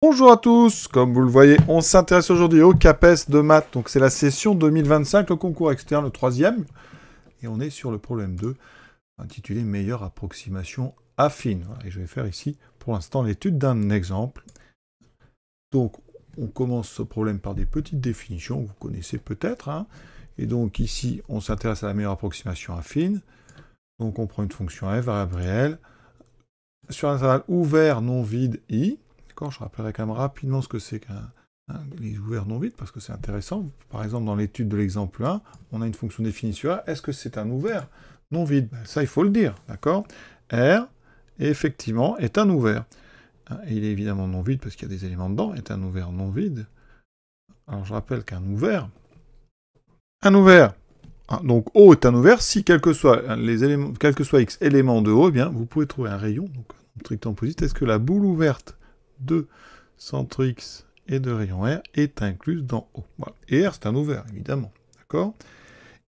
Bonjour à tous, comme vous le voyez, on s'intéresse aujourd'hui au CAPES de maths, donc c'est la session 2025, le concours externe, le troisième, et on est sur le problème 2, intitulé « Meilleure approximation affine ». Voilà, et je vais faire ici, pour l'instant, l'étude d'un exemple. Donc, on commence ce problème par des petites définitions, que vous connaissez peut-être, hein. Et donc ici, on s'intéresse à la meilleure approximation affine. Donc on prend une fonction f, variable réelle, sur un intervalle ouvert non vide i. Je rappellerai quand même rapidement ce que c'est qu'un les ouverts non vides, parce que c'est intéressant. Par exemple, dans l'étude de l'exemple 1, on a une fonction définie sur R. Est-ce que c'est un ouvert non vide? Ça, il faut le dire, d'accord? R, effectivement, est un ouvert. Et il est évidemment non vide, parce qu'il y a des éléments dedans, est un ouvert non vide. Alors, je rappelle qu'un ouvert... donc O est un ouvert, si quel que soit X éléments de O, eh bien, vous pouvez trouver un rayon, donc un strictement positif. Est-ce que la boule ouverte de centre X et de rayon R est incluse dans O? Voilà. Et R, c'est un ouvert, évidemment. D'accord?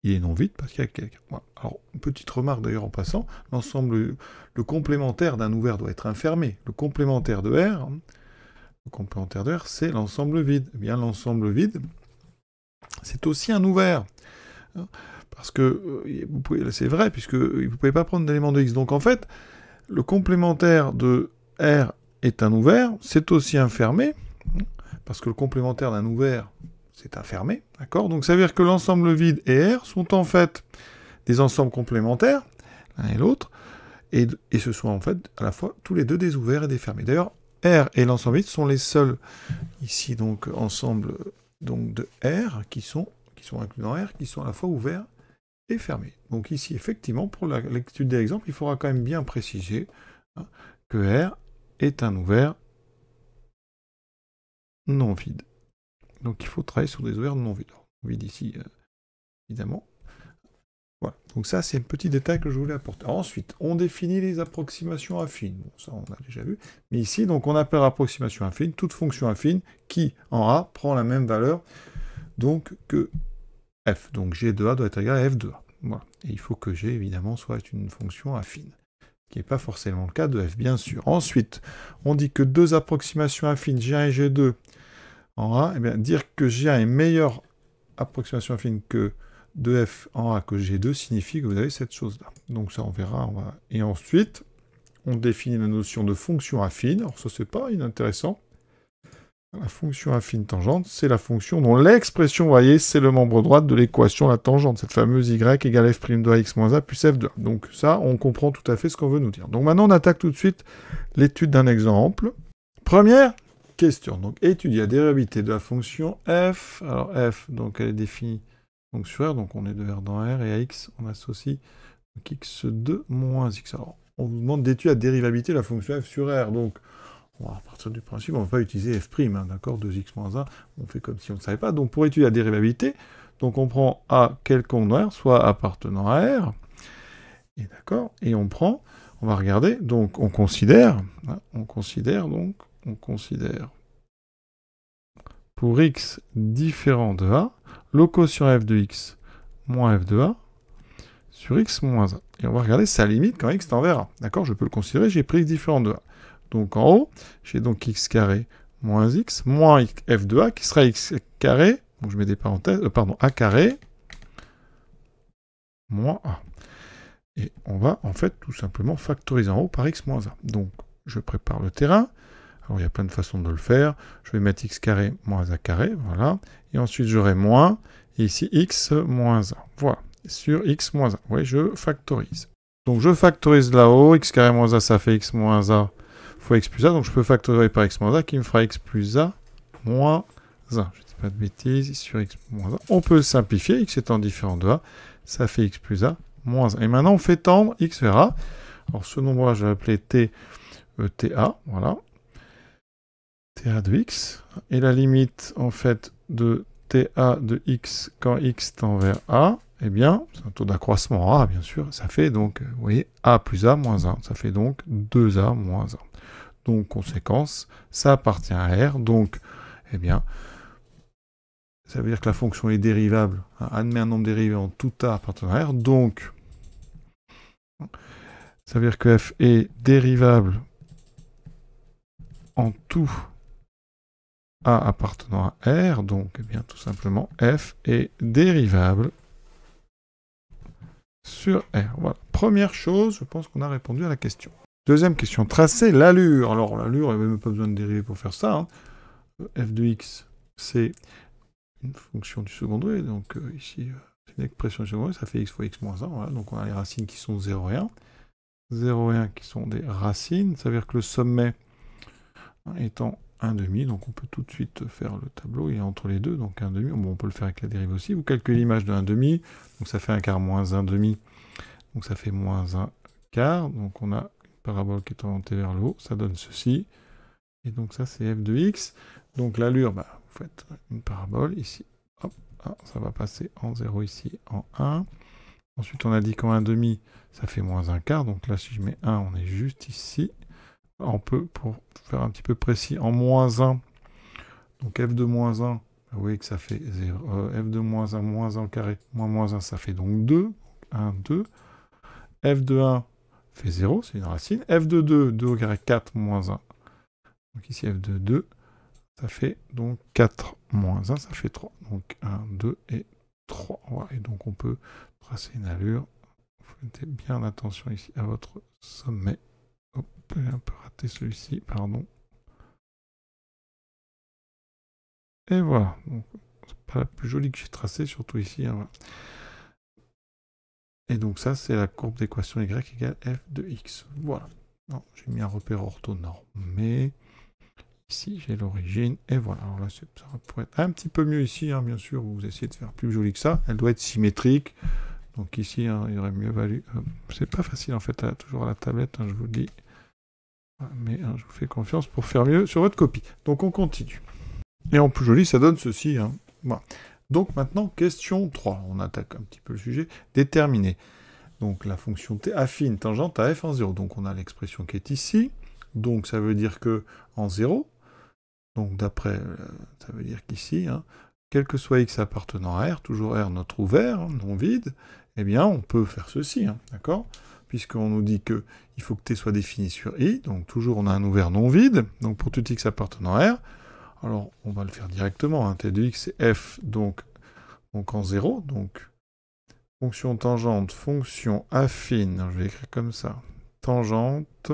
Il est non vide parce qu'il y a quelqu'un. Voilà. Alors, une petite remarque d'ailleurs en passant, le complémentaire d'un ouvert doit être infermé. Le complémentaire de R, c'est l'ensemble vide. Eh bien, l'ensemble vide, c'est aussi un ouvert. Parce que, c'est vrai, puisque vous ne pouvez pas prendre d'élément de X. Donc en fait, le complémentaire de R est un ouvert, c'est aussi un fermé, parce que le complémentaire d'un ouvert, c'est un fermé, d'accord? Donc ça veut dire que l'ensemble vide et R sont en fait des ensembles complémentaires, l'un et l'autre, et ce sont en fait à la fois tous les deux des ouverts et des fermés. D'ailleurs, R et l'ensemble vide sont les seuls, ici donc, ensemble donc, de R qui sont inclus dans R, qui sont à la fois ouverts et fermé. Donc ici, effectivement, pour l'étude de l'exemple, il faudra quand même bien préciser que R est un ouvert non vide. Donc il faut travailler sur des ouverts non vides. Vide ici, évidemment. Voilà. Donc ça, c'est un petit détail que je voulais apporter. Ensuite, on définit les approximations affines. Bon, ça, on a déjà vu. Mais ici, donc, on appelle approximation affine toute fonction affine qui, en A, prend la même valeur donc, que f. Donc G de A doit être égal à f de A. Voilà. Et il faut que G, évidemment, soit une fonction affine, ce qui n'est pas forcément le cas de f, bien sûr. Ensuite, on dit que deux approximations affines, G1 et G2, en A, eh bien, dire que G1 est meilleure approximation affine que de f en A que G2 signifie que vous avez cette chose-là. Donc ça, on verra. Et ensuite, on définit la notion de fonction affine. Alors ça, c'est pas inintéressant. La fonction affine tangente, c'est la fonction dont l'expression, vous voyez, c'est le membre droit de l'équation la tangente, cette fameuse y égale f' de x moins a plus f de a. Donc ça, on comprend tout à fait ce qu'on veut nous dire. Donc maintenant, on attaque tout de suite l'étude d'un exemple. Première question. Donc étudier la dérivabilité de la fonction f. Alors f, donc elle est définie donc sur R, donc on est de R dans R, et à x, on associe donc x2 moins x. Alors, on vous demande d'étudier la dérivabilité de la fonction f sur R, donc on va partir du principe, on ne va pas utiliser f', hein, d'accord, 2x moins 1, on fait comme si on ne savait pas. Donc pour étudier la dérivabilité, donc on prend A quelconque dans R, soit appartenant à R, et d'accord, et on va regarder, donc on considère pour x différent de A, locaux sur f de x moins f de A sur x moins 1. Et on va regarder sa limite quand x tend vers A. D'accord, je peux le considérer, j'ai pris x différent de A. Donc en haut, j'ai donc x carré moins x, moins f de a, qui sera x carré, donc je mets des parenthèses, a carré, moins a. Et on va en fait tout simplement factoriser en haut par x moins a. Donc je prépare le terrain. Alors il y a plein de façons de le faire. Je vais mettre x carré moins a carré, voilà. Et ensuite j'aurai moins, et ici x moins a. Voilà, sur x moins a. Oui, je factorise. Donc je factorise là-haut, x carré moins a, ça fait x moins a fois x plus a, donc je peux factoriser par x moins a qui me fera x plus a moins 1. Je ne dis pas de bêtises, sur x moins 1. On peut simplifier, x étant différent de a, ça fait x plus a moins 1. Et maintenant on fait tendre x vers a. Alors ce nombre-là, je vais l'appeler ta, voilà. ta de x. Et la limite, en fait, de ta de x quand x tend vers a, eh bien, c'est un taux d'accroissement en a, bien sûr, ça fait donc, vous voyez, a plus a moins 1, ça fait donc 2a moins 1. Donc, conséquence, ça appartient à R, donc, eh bien, ça veut dire que la fonction est dérivable, admet un nombre dérivé en tout a appartenant à R, donc, ça veut dire que f est dérivable en tout A appartenant à R, donc eh bien, tout simplement F est dérivable sur R. Voilà. Première chose, je pense qu'on a répondu à la question. Deuxième question, tracer l'allure. Alors l'allure, il n'y a même pas besoin de dériver pour faire ça. Hein. F de x, c'est une fonction du second degré, donc ici, c'est une expression du second degré, ça fait x fois x moins 1, voilà. Donc on a les racines qui sont 0 et 1. 0 et 1 qui sont des racines, ça veut dire que le sommet étant 1,5, donc on peut tout de suite faire le tableau, il est entre les deux, donc 1,5, bon, on peut le faire avec la dérive aussi, vous calculez l'image de 1,5, donc ça fait 1 quart moins 1,5, donc ça fait moins 1 quart, donc on a une parabole qui est orientée vers le haut, ça donne ceci, et donc ça c'est f de x, donc l'allure, bah, vous faites une parabole ici, hop, ça va passer en 0 ici, en 1, ensuite on a dit qu'en 1,5, ça fait moins 1 quart, donc là si je mets 1, on est juste ici, on peut, pour faire un petit peu précis, en moins 1, donc f de moins 1, vous voyez que ça fait 0, f de moins 1 carré, moins 1, ça fait donc 2, 1, 2, f de 1 fait 0, c'est une racine, f de 2, 2 au carré, 4, moins 1, donc ici f de 2, ça fait donc 4 moins 1, ça fait 3, donc 1, 2 et 3, voilà. Et donc on peut tracer une allure, faites bien attention ici à votre sommet. Hop, j'ai un peu raté celui-ci, pardon. Et voilà. C'est pas la plus jolie que j'ai tracée, surtout ici. Hein, voilà. Et donc ça, c'est la courbe d'équation y égale f de x. Voilà. J'ai mis un repère orthonormé. Ici, j'ai l'origine. Et voilà. Alors là, ça pourrait être un petit peu mieux ici, hein, bien sûr. Vous essayez de faire plus joli que ça. Elle doit être symétrique. Donc ici, hein, il aurait mieux valu... c'est pas facile, en fait, toujours à la tablette, hein, je vous le dis. Mais je vous fais confiance pour faire mieux sur votre copie. Donc on continue. Et en plus joli, ça donne ceci. Hein. Voilà. Donc maintenant, question 3. On attaque un petit peu le sujet. Déterminer. Donc la fonction t affine tangente à f en 0. Donc on a l'expression qui est ici. Donc ça veut dire que en 0, donc d'après, ça veut dire qu'ici, hein, quel que soit x appartenant à R, toujours R notre ouvert, hein, non vide, eh bien on peut faire ceci, hein, d'accord ? Puisqu'on nous dit qu'il faut que t soit défini sur i, donc toujours on a un ouvert non vide, donc pour tout x appartenant à R, alors on va le faire directement, hein, t de x c'est f, donc en 0, donc fonction tangente, fonction affine, je vais écrire comme ça, tangente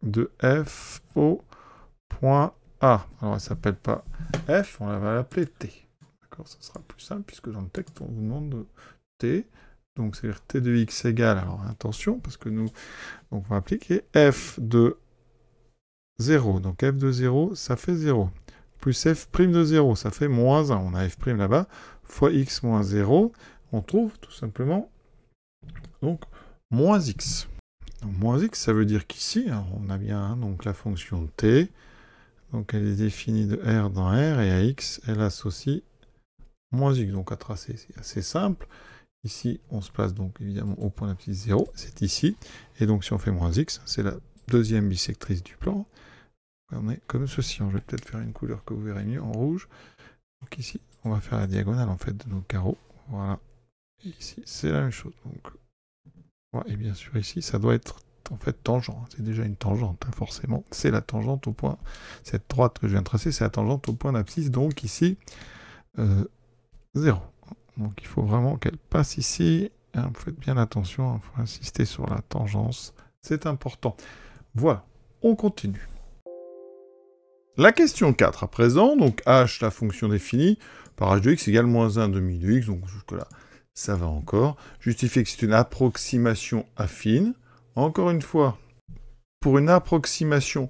de f au point A. Alors elle s'appelle pas f, on va l'appeler t. D'accord, ça sera plus simple, puisque dans le texte on vous demande de t. Donc, c'est-à-dire t de x égale, alors attention, parce que nous, donc on va appliquer f de 0. Donc, f de 0, ça fait 0. Plus f' de 0, ça fait moins 1. On a f' là-bas, fois x moins 0. On trouve tout simplement, donc, moins x. Donc, moins x, ça veut dire qu'ici, on a bien donc la fonction t. Donc, elle est définie de r dans r, et à x, elle associe moins x. Donc, à tracer, c'est assez simple. Ici, on se place donc évidemment au point d'abscisse 0, c'est ici. Et donc, si on fait moins x, c'est la deuxième bisectrice du plan. On est comme ceci. Je vais peut-être faire une couleur que vous verrez mieux en rouge. Donc ici, on va faire la diagonale en fait de nos carreaux. Voilà. Et ici, c'est la même chose. Donc, voilà. Et bien sûr, ici, ça doit être en fait tangent. C'est déjà une tangente, hein, forcément. C'est la tangente au point. Cette droite que je viens de tracer, c'est la tangente au point d'abscisse. Donc ici, 0. Donc il faut vraiment qu'elle passe ici. Hein, faites bien attention, il faut insister sur la tangence. C'est important. Voilà, on continue. La question 4 à présent, donc h, la fonction définie, par h de x égale moins 1 demi de x, donc jusque-là, ça va encore. Justifier que c'est une approximation affine. Encore une fois, pour une approximation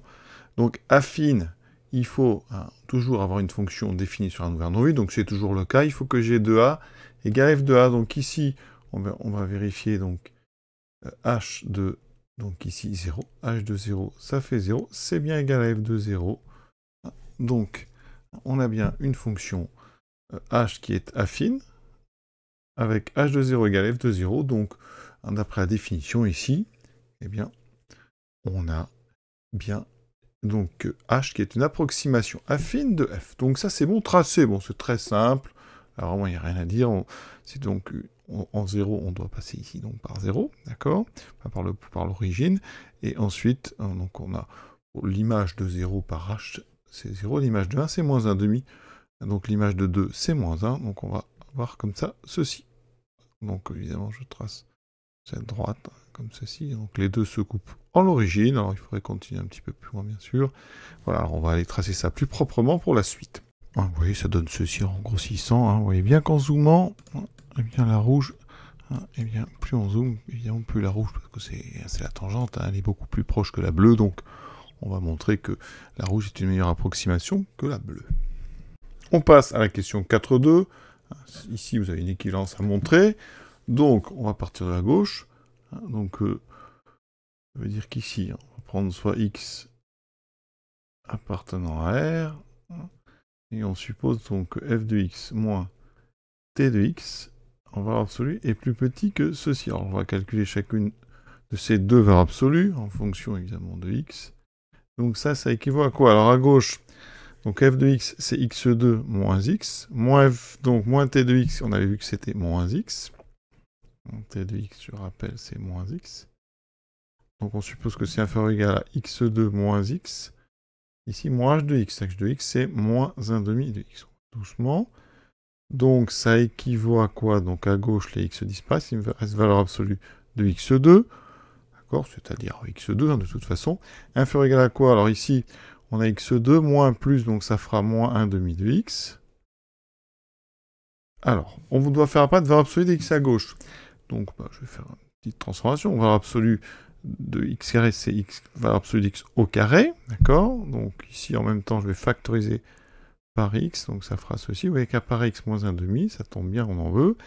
donc affine, il faut toujours avoir une fonction définie sur un ouvert non vide, donc c'est toujours le cas. Il faut que g de a égale f de a. Donc ici, on va vérifier donc h de, donc ici 0. h de 0, ça fait 0. C'est bien égal à f de 0. Donc, on a bien une fonction h qui est affine, avec h de 0 égale f de 0. Donc, d'après la définition ici, eh bien, on a bien donc h qui est une approximation affine de f. Donc ça c'est bon tracé, bon c'est très simple, alors vraiment il n'y a rien à dire, c'est donc en 0 on doit passer ici donc par 0, d'accord, par l'origine, et ensuite donc on a l'image de 0 par h, c'est 0, l'image de 1, c'est moins 1,5. Donc l'image de 2, c'est moins 1. Donc on va avoir comme ça ceci. Donc évidemment, je trace cette droite comme ceci. Donc les deux se coupent en l'origine. Alors il faudrait continuer un petit peu plus loin, bien sûr. Voilà, alors on va aller tracer ça plus proprement pour la suite. Vous voyez, ça donne ceci en grossissant. Vous voyez bien qu'en zoomant, eh bien la rouge, eh bien plus on zoome, évidemment plus la rouge, parce que c'est la tangente, elle est beaucoup plus proche que la bleue. Donc on va montrer que la rouge est une meilleure approximation que la bleue. On passe à la question 4.2. Ici, vous avez une équivalence à montrer. Donc, on va partir de la gauche. Donc, ça veut dire qu'ici, on va prendre soit x appartenant à R. Et on suppose donc que f de x moins t de x en valeur absolue est plus petit que ceci. Alors, on va calculer chacune de ces deux valeurs absolues en fonction, évidemment, de x. Donc, ça équivaut à quoi? Alors, à gauche, donc f de x, c'est x2 moins x, moins f, donc moins t de x, on avait vu que c'était moins x. Donc, t de x, je rappelle, c'est moins x. Donc on suppose que c'est inférieur ou égal à x2 moins x. Ici, moins h de x. h de x, c'est moins 1,5 de x. Doucement. Donc ça équivaut à quoi? Donc à gauche, les x disparaissent, il me reste valeur absolue de x2. D'accord? C'est-à-dire x2, de toute façon. Inférieur ou égal à quoi? Alors ici, on a x2 moins plus, donc ça fera moins 1,5 de x. Alors, on doit faire apparaître valeur absolue de x à gauche. Donc, je vais faire une petite transformation. Valeur absolue de x carré, c'est x, valeur absolue d'x au carré. D'accord? Donc, ici, en même temps, je vais factoriser par x. Donc, ça fera ceci. Vous voyez qu'à par x moins 1,5, ça tombe bien, on en veut.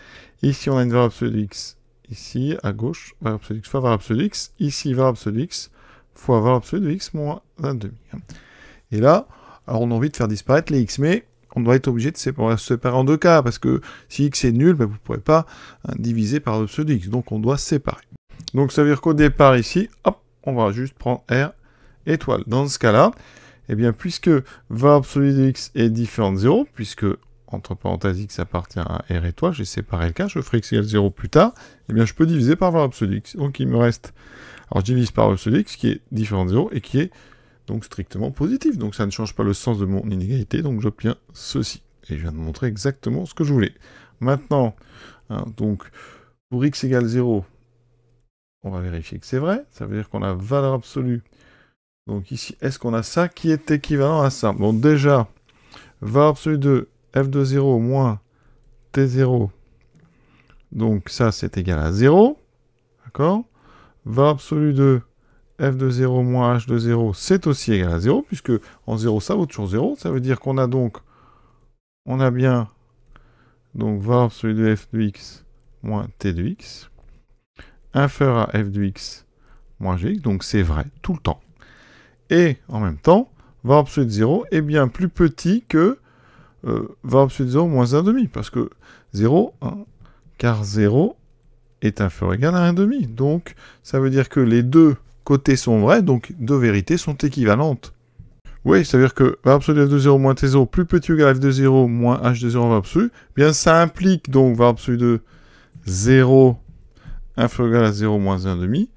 Ici, on a une valeur absolue de x. Ici, à gauche, valeur absolue de x fois valeur absolue de x. Ici, valeur absolue de x fois valeur absolue de x moins 1,5. Et là, alors on a envie de faire disparaître les x, mais on doit être obligé de se séparer en deux cas, parce que si x est nul, vous ne pourrez pas diviser par absolu de x, donc on doit séparer. Donc ça veut dire qu'au départ ici, hop, on va juste prendre R étoile. Dans ce cas-là, eh bien puisque valeur absolue de x est différente de 0, puisque entre parenthèses x appartient à R étoile, j'ai séparé le cas, je ferai x égale 0 plus tard, eh bien je peux diviser par valeur absolue de x. Donc il me reste, alors je divise par valeur absolue de x qui est différent de 0 et qui est donc strictement positif. Donc ça ne change pas le sens de mon inégalité, donc j'obtiens ceci. Et je viens de montrer exactement ce que je voulais. Maintenant, donc pour x égale 0, on va vérifier que c'est vrai. Ça veut dire qu'on a valeur absolue. Donc ici, est-ce qu'on a ça qui est équivalent à ça? Bon, déjà, valeur absolue de f de 0 moins t0. Donc ça, c'est égal à 0. D'accord? Valeur absolue de f de 0 moins h de 0, c'est aussi égal à 0, puisque en 0, ça vaut toujours 0. Ça veut dire qu'on a donc, on a bien, donc valeur absolue de f de x moins t de x, inférieur à f de x moins g, donc c'est vrai tout le temps. Et en même temps, valeur absolue de 0 est bien plus petit que valeur absolue de 0 moins 1,5, parce que 0, car 0 est inférieur ou égal à 1,5. Donc, ça veut dire que les deux côtés sont vrais, donc deux vérités sont équivalentes. Oui, ça veut dire que valeur absolue de f de 0 moins t0 plus petit ou égal à f de 0 moins h de 0 en valeur absolue, bien ça implique donc valeur absolue de 0 inférieur ou égal à 0 moins 1,5,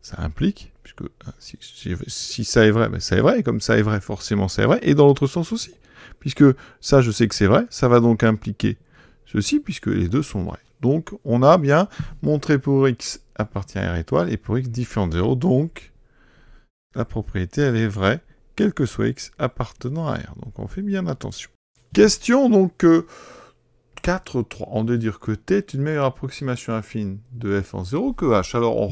ça implique, puisque si ça est vrai, ben ça est vrai, et comme ça est vrai, forcément ça est vrai, et dans l'autre sens aussi. Puisque ça, je sais que c'est vrai, ça va donc impliquer ceci, puisque les deux sont vrais. Donc, on a bien montré pour x appartient à R étoile, et pour x différent de 0, donc la propriété, elle est vraie, quel que soit x appartenant à R. Donc, on fait bien attention. Question, donc, 4.3. On doit dire que t est une meilleure approximation affine de f en 0 que h. Alors, on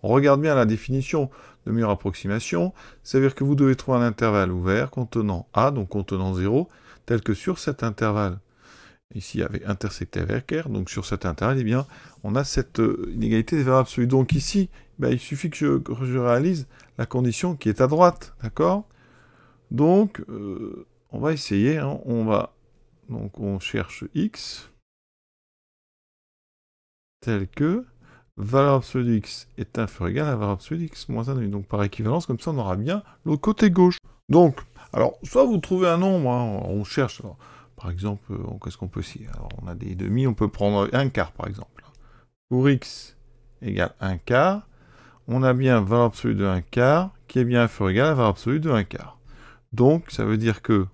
regarde bien la définition de meilleure approximation. Ça veut dire que vous devez trouver un intervalle ouvert contenant a, donc contenant 0, tel que sur cet intervalle, ici avec intersecté avec R, donc sur cet intervalle, eh bien, on a cette inégalité des valeurs absolues. Donc ici, ben, il suffit que je réalise la condition qui est à droite, d'accord? Donc, on va essayer, hein, donc on cherche x, tel que valeur absolue de x est inférieur ou égal à valeur absolue de x moins 1,5. Donc par équivalence, comme ça on aura bien le côté gauche. Donc, alors, soit vous trouvez un nombre, hein, on cherche, alors, par exemple, qu'est-ce qu'on peut essayer? Alors on a des demi, on peut prendre un quart par exemple. Pour x égale 1 quart, on a bien valeur absolue de 1 quart qui est bien inférieur ou égal à valeur absolue de 1 quart. Donc, ça veut dire que,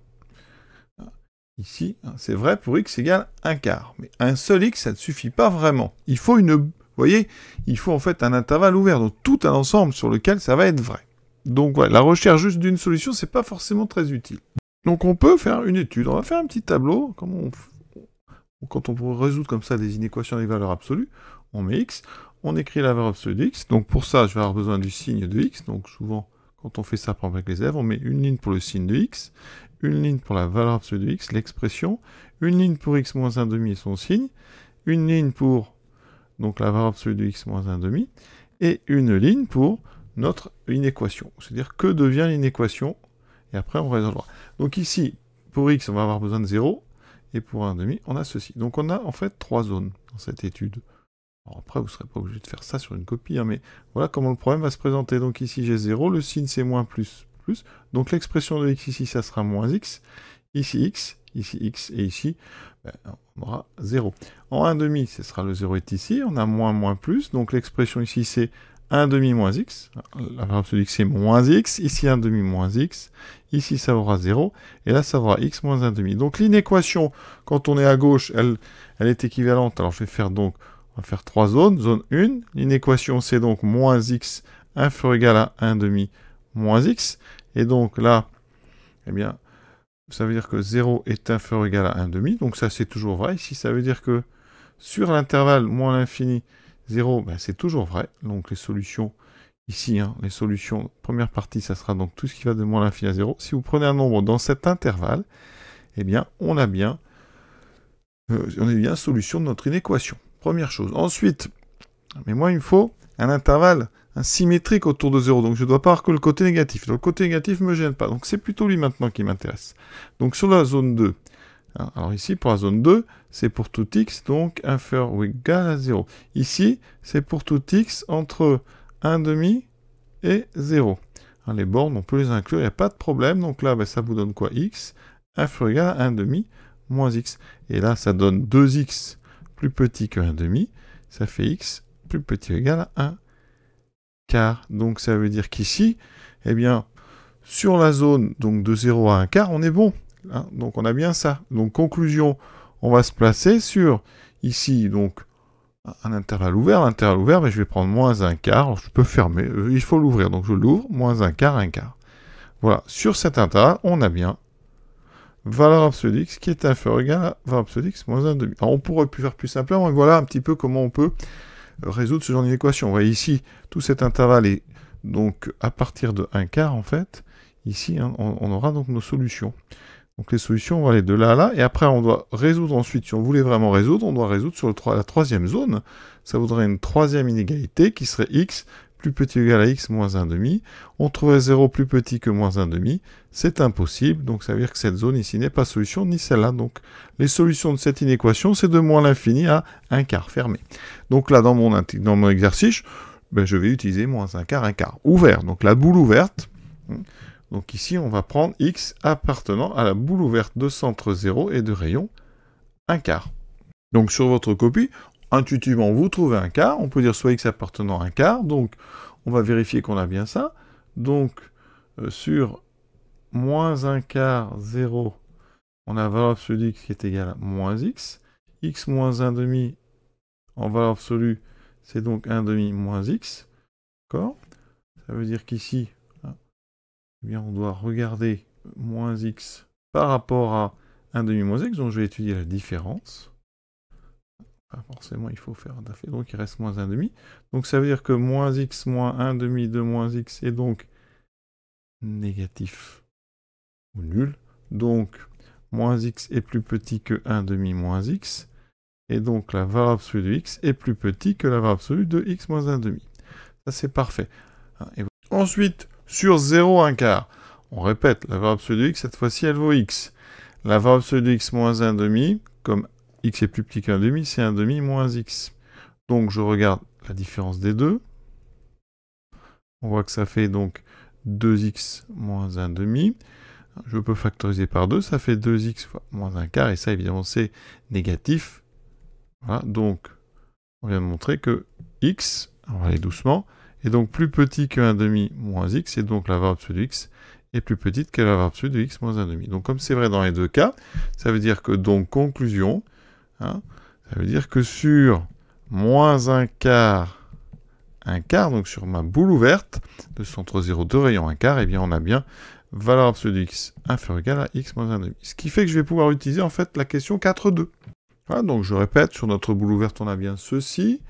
ici, c'est vrai pour x égale 1/4. Mais un seul x, ça ne suffit pas vraiment. Il faut vous voyez, il faut en fait un intervalle ouvert, donc tout un ensemble sur lequel ça va être vrai. Donc voilà, la recherche juste d'une solution, c'est pas forcément très utile. Donc on peut faire une étude. On va faire un petit tableau, quand on peut résoudre comme ça des inéquations avec valeurs absolues. On met x, on écrit la valeur absolue de x. Donc pour ça, je vais avoir besoin du signe de x. Donc souvent, quand on fait ça par exemple avec les élèves, on met une ligne pour le signe de x, une ligne pour la valeur absolue de x, l'expression, une ligne pour x moins 1/2 et son signe, une ligne pour donc la valeur absolue de x moins 1/2, et une ligne pour notre inéquation. C'est-à-dire que devient l'inéquation, et après on résolvera. Donc ici, pour x, on va avoir besoin de 0, et pour 1/2, on a ceci. Donc on a en fait 3 zones dans cette étude. Alors après, vous ne serez pas obligé de faire ça sur une copie, hein, mais voilà comment le problème va se présenter. Donc ici, j'ai 0, le signe c'est moins plus, plus. Donc l'expression de x ici, ça sera moins x. Ici x, et ici, on aura 0. En 1/2, ce sera le 0 est ici, on a moins, moins, plus. Donc l'expression ici, c'est 1/2 moins x. La valeur absolue de x, c'est moins x. Ici, 1/2 moins x. Ici, ça aura 0. Et là, ça aura x moins 1/2. Donc l'inéquation, quand on est à gauche, elle est équivalente. Alors je vais faire donc... On va faire 3 zones. Zone 1, l'inéquation c'est donc moins x inférieur ou égal à 1/2 moins x. Et donc là, eh bien, ça veut dire que 0 est inférieur ou égal à 1/2. Donc ça c'est toujours vrai. Ici, ça veut dire que sur l'intervalle moins l'infini, 0, ben, c'est toujours vrai. Donc les solutions, ici, les solutions, première partie, ça sera donc tout ce qui va de moins l'infini à 0. Si vous prenez un nombre dans cet intervalle, eh bien, on est bien solution de notre inéquation. Première chose. Ensuite, mais moi, il me faut un intervalle symétrique autour de 0. Donc, je ne dois pas avoir que le côté négatif. Donc, le côté négatif ne me gêne pas. Donc, c'est plutôt lui maintenant qui m'intéresse. Donc, sur la zone 2. Alors, ici, pour la zone 2, c'est pour tout x, donc inférieur ou égal à 0. Ici, c'est pour tout x entre 1/2 et 0. Les bornes, on peut les inclure, il n'y a pas de problème. Donc là, ça vous donne quoi? X inférieur ou égal à 1/2 moins x. Et là, ça donne 2x plus petit que 1/2, ça fait x plus petit ou égal à 1/4. Donc ça veut dire qu'ici, eh bien, sur la zone donc, de 0 à 1/4, on est bon. Donc on a bien ça. Donc conclusion, on va se placer sur, ici, donc, un intervalle ouvert. L'intervalle ouvert, mais je vais prendre moins 1/4. Alors je peux fermer, il faut l'ouvrir. Donc je l'ouvre, moins 1/4, 1/4. Voilà, sur cet intervalle, on a bien valeur absolue x qui est inférieure ou égale à valeur absolue x moins 1/2. Alors on pourrait faire plus simplement, mais voilà un petit peu comment on peut résoudre ce genre d'équation. Vous voyez ici, tout cet intervalle est donc à partir de 1/4 en fait. Ici, on aura donc nos solutions. Donc les solutions vont aller de là à là, et après on doit résoudre ensuite, si on voulait vraiment résoudre, on doit résoudre sur la troisième zone. Ça voudrait une troisième inégalité qui serait x plus petit ou égal à x moins 1/2. On trouverait 0 plus petit que moins 1/2. C'est impossible, donc ça veut dire que cette zone ici n'est pas solution, ni celle-là. Donc les solutions de cette inéquation, c'est de moins l'infini à 1/4 fermé. Donc là, dans mon exercice, je vais utiliser moins 1/4, 1/4. Ouvert, donc la boule ouverte. Donc ici, on va prendre x appartenant à la boule ouverte de centre 0 et de rayon 1/4. Donc sur votre copie, intuitivement, vous trouvez 1/4. On peut dire soit x appartenant à 1/4. Donc, on va vérifier qu'on a bien ça. Donc, sur moins 1/4, 0, on a valeur absolue de x qui est égale à moins x. X moins 1/2 en valeur absolue, c'est donc 1/2 moins x. D'accord? Ça veut dire qu'ici, eh bien, on doit regarder moins x par rapport à 1/2 moins x. Donc, je vais étudier la différence. Forcément, il faut faire un affaire. Donc, il reste moins 1/2. Donc, ça veut dire que moins x moins 1/2 de moins x est donc négatif ou nul. Donc, moins x est plus petit que 1/2 moins x. Et donc, la valeur absolue de x est plus petit que la valeur absolue de x moins 1/2. Ça, c'est parfait. Et ensuite, sur 0, 1/4, on répète, la valeur absolue de x, cette fois-ci, elle vaut x. La valeur absolue de x moins 1/2, comme x est plus petit qu'un demi, c'est 1/2 moins x. Donc je regarde la différence des deux. On voit que ça fait donc 2x moins 1/2. Je peux factoriser par 2, ça fait 2x fois moins 1/4, et ça évidemment c'est négatif. Voilà, donc on vient de montrer que x, on va aller doucement, est donc plus petit que 1/2 moins x, et donc la valeur absolue de x est plus petite que la valeur absolue de x moins 1,5. Donc comme c'est vrai dans les deux cas, ça veut dire que, donc, conclusion, hein, ça veut dire que sur moins un quart, donc sur ma boule ouverte, de centre 0, de rayon 1 quart, eh bien on a bien valeur absolue de x inférieure ou égale à x moins 1,5. Ce qui fait que je vais pouvoir utiliser en fait la question 4.2. Voilà, donc je répète, sur notre boule ouverte, on a bien ceci.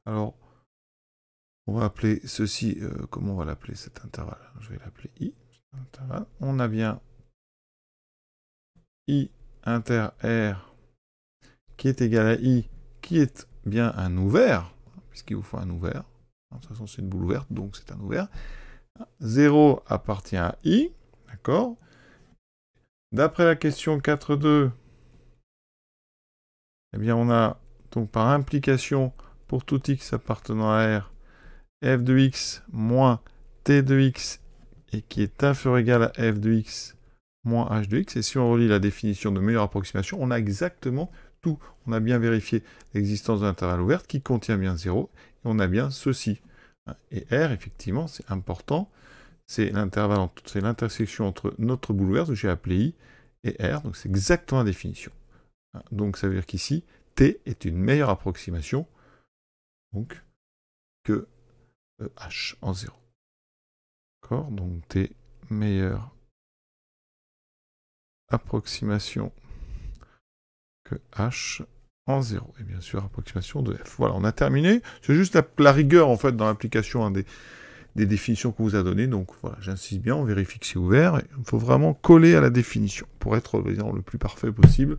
Alors, on va appeler ceci, comment on va l'appeler cet intervalle? Je vais l'appeler I. Intervalle. On a bien I inter R qui est égal à I, qui est bien un ouvert, puisqu'il vous faut un ouvert. De toute façon, c'est une boule ouverte, donc c'est un ouvert. 0 appartient à I, d'accord? D'après la question 4.2, eh bien, on a, donc par implication, pour tout x appartenant à R, f de x moins t de x, et qui est inférieur ou égal à f de x moins h de x. Et si on relit la définition de meilleure approximation, on a exactement tout. On a bien vérifié l'existence d'un intervalle ouvert qui contient bien 0, et on a bien ceci. Et R, effectivement, c'est important, c'est l'intervalle, c'est l'intersection entre notre boule ouverte, que j'ai appelé I, et R, donc c'est exactement la définition. Donc ça veut dire qu'ici, T est une meilleure approximation donc, que H en 0. D'accord? Donc T, meilleure approximation que H en 0. Et bien sûr, approximation de F. Voilà, on a terminé. C'est juste la rigueur, en fait, dans l'application des définitions qu'on vous a données. Donc voilà, j'insiste bien, on vérifie que c'est ouvert. Il faut vraiment coller à la définition pour être le plus parfait possible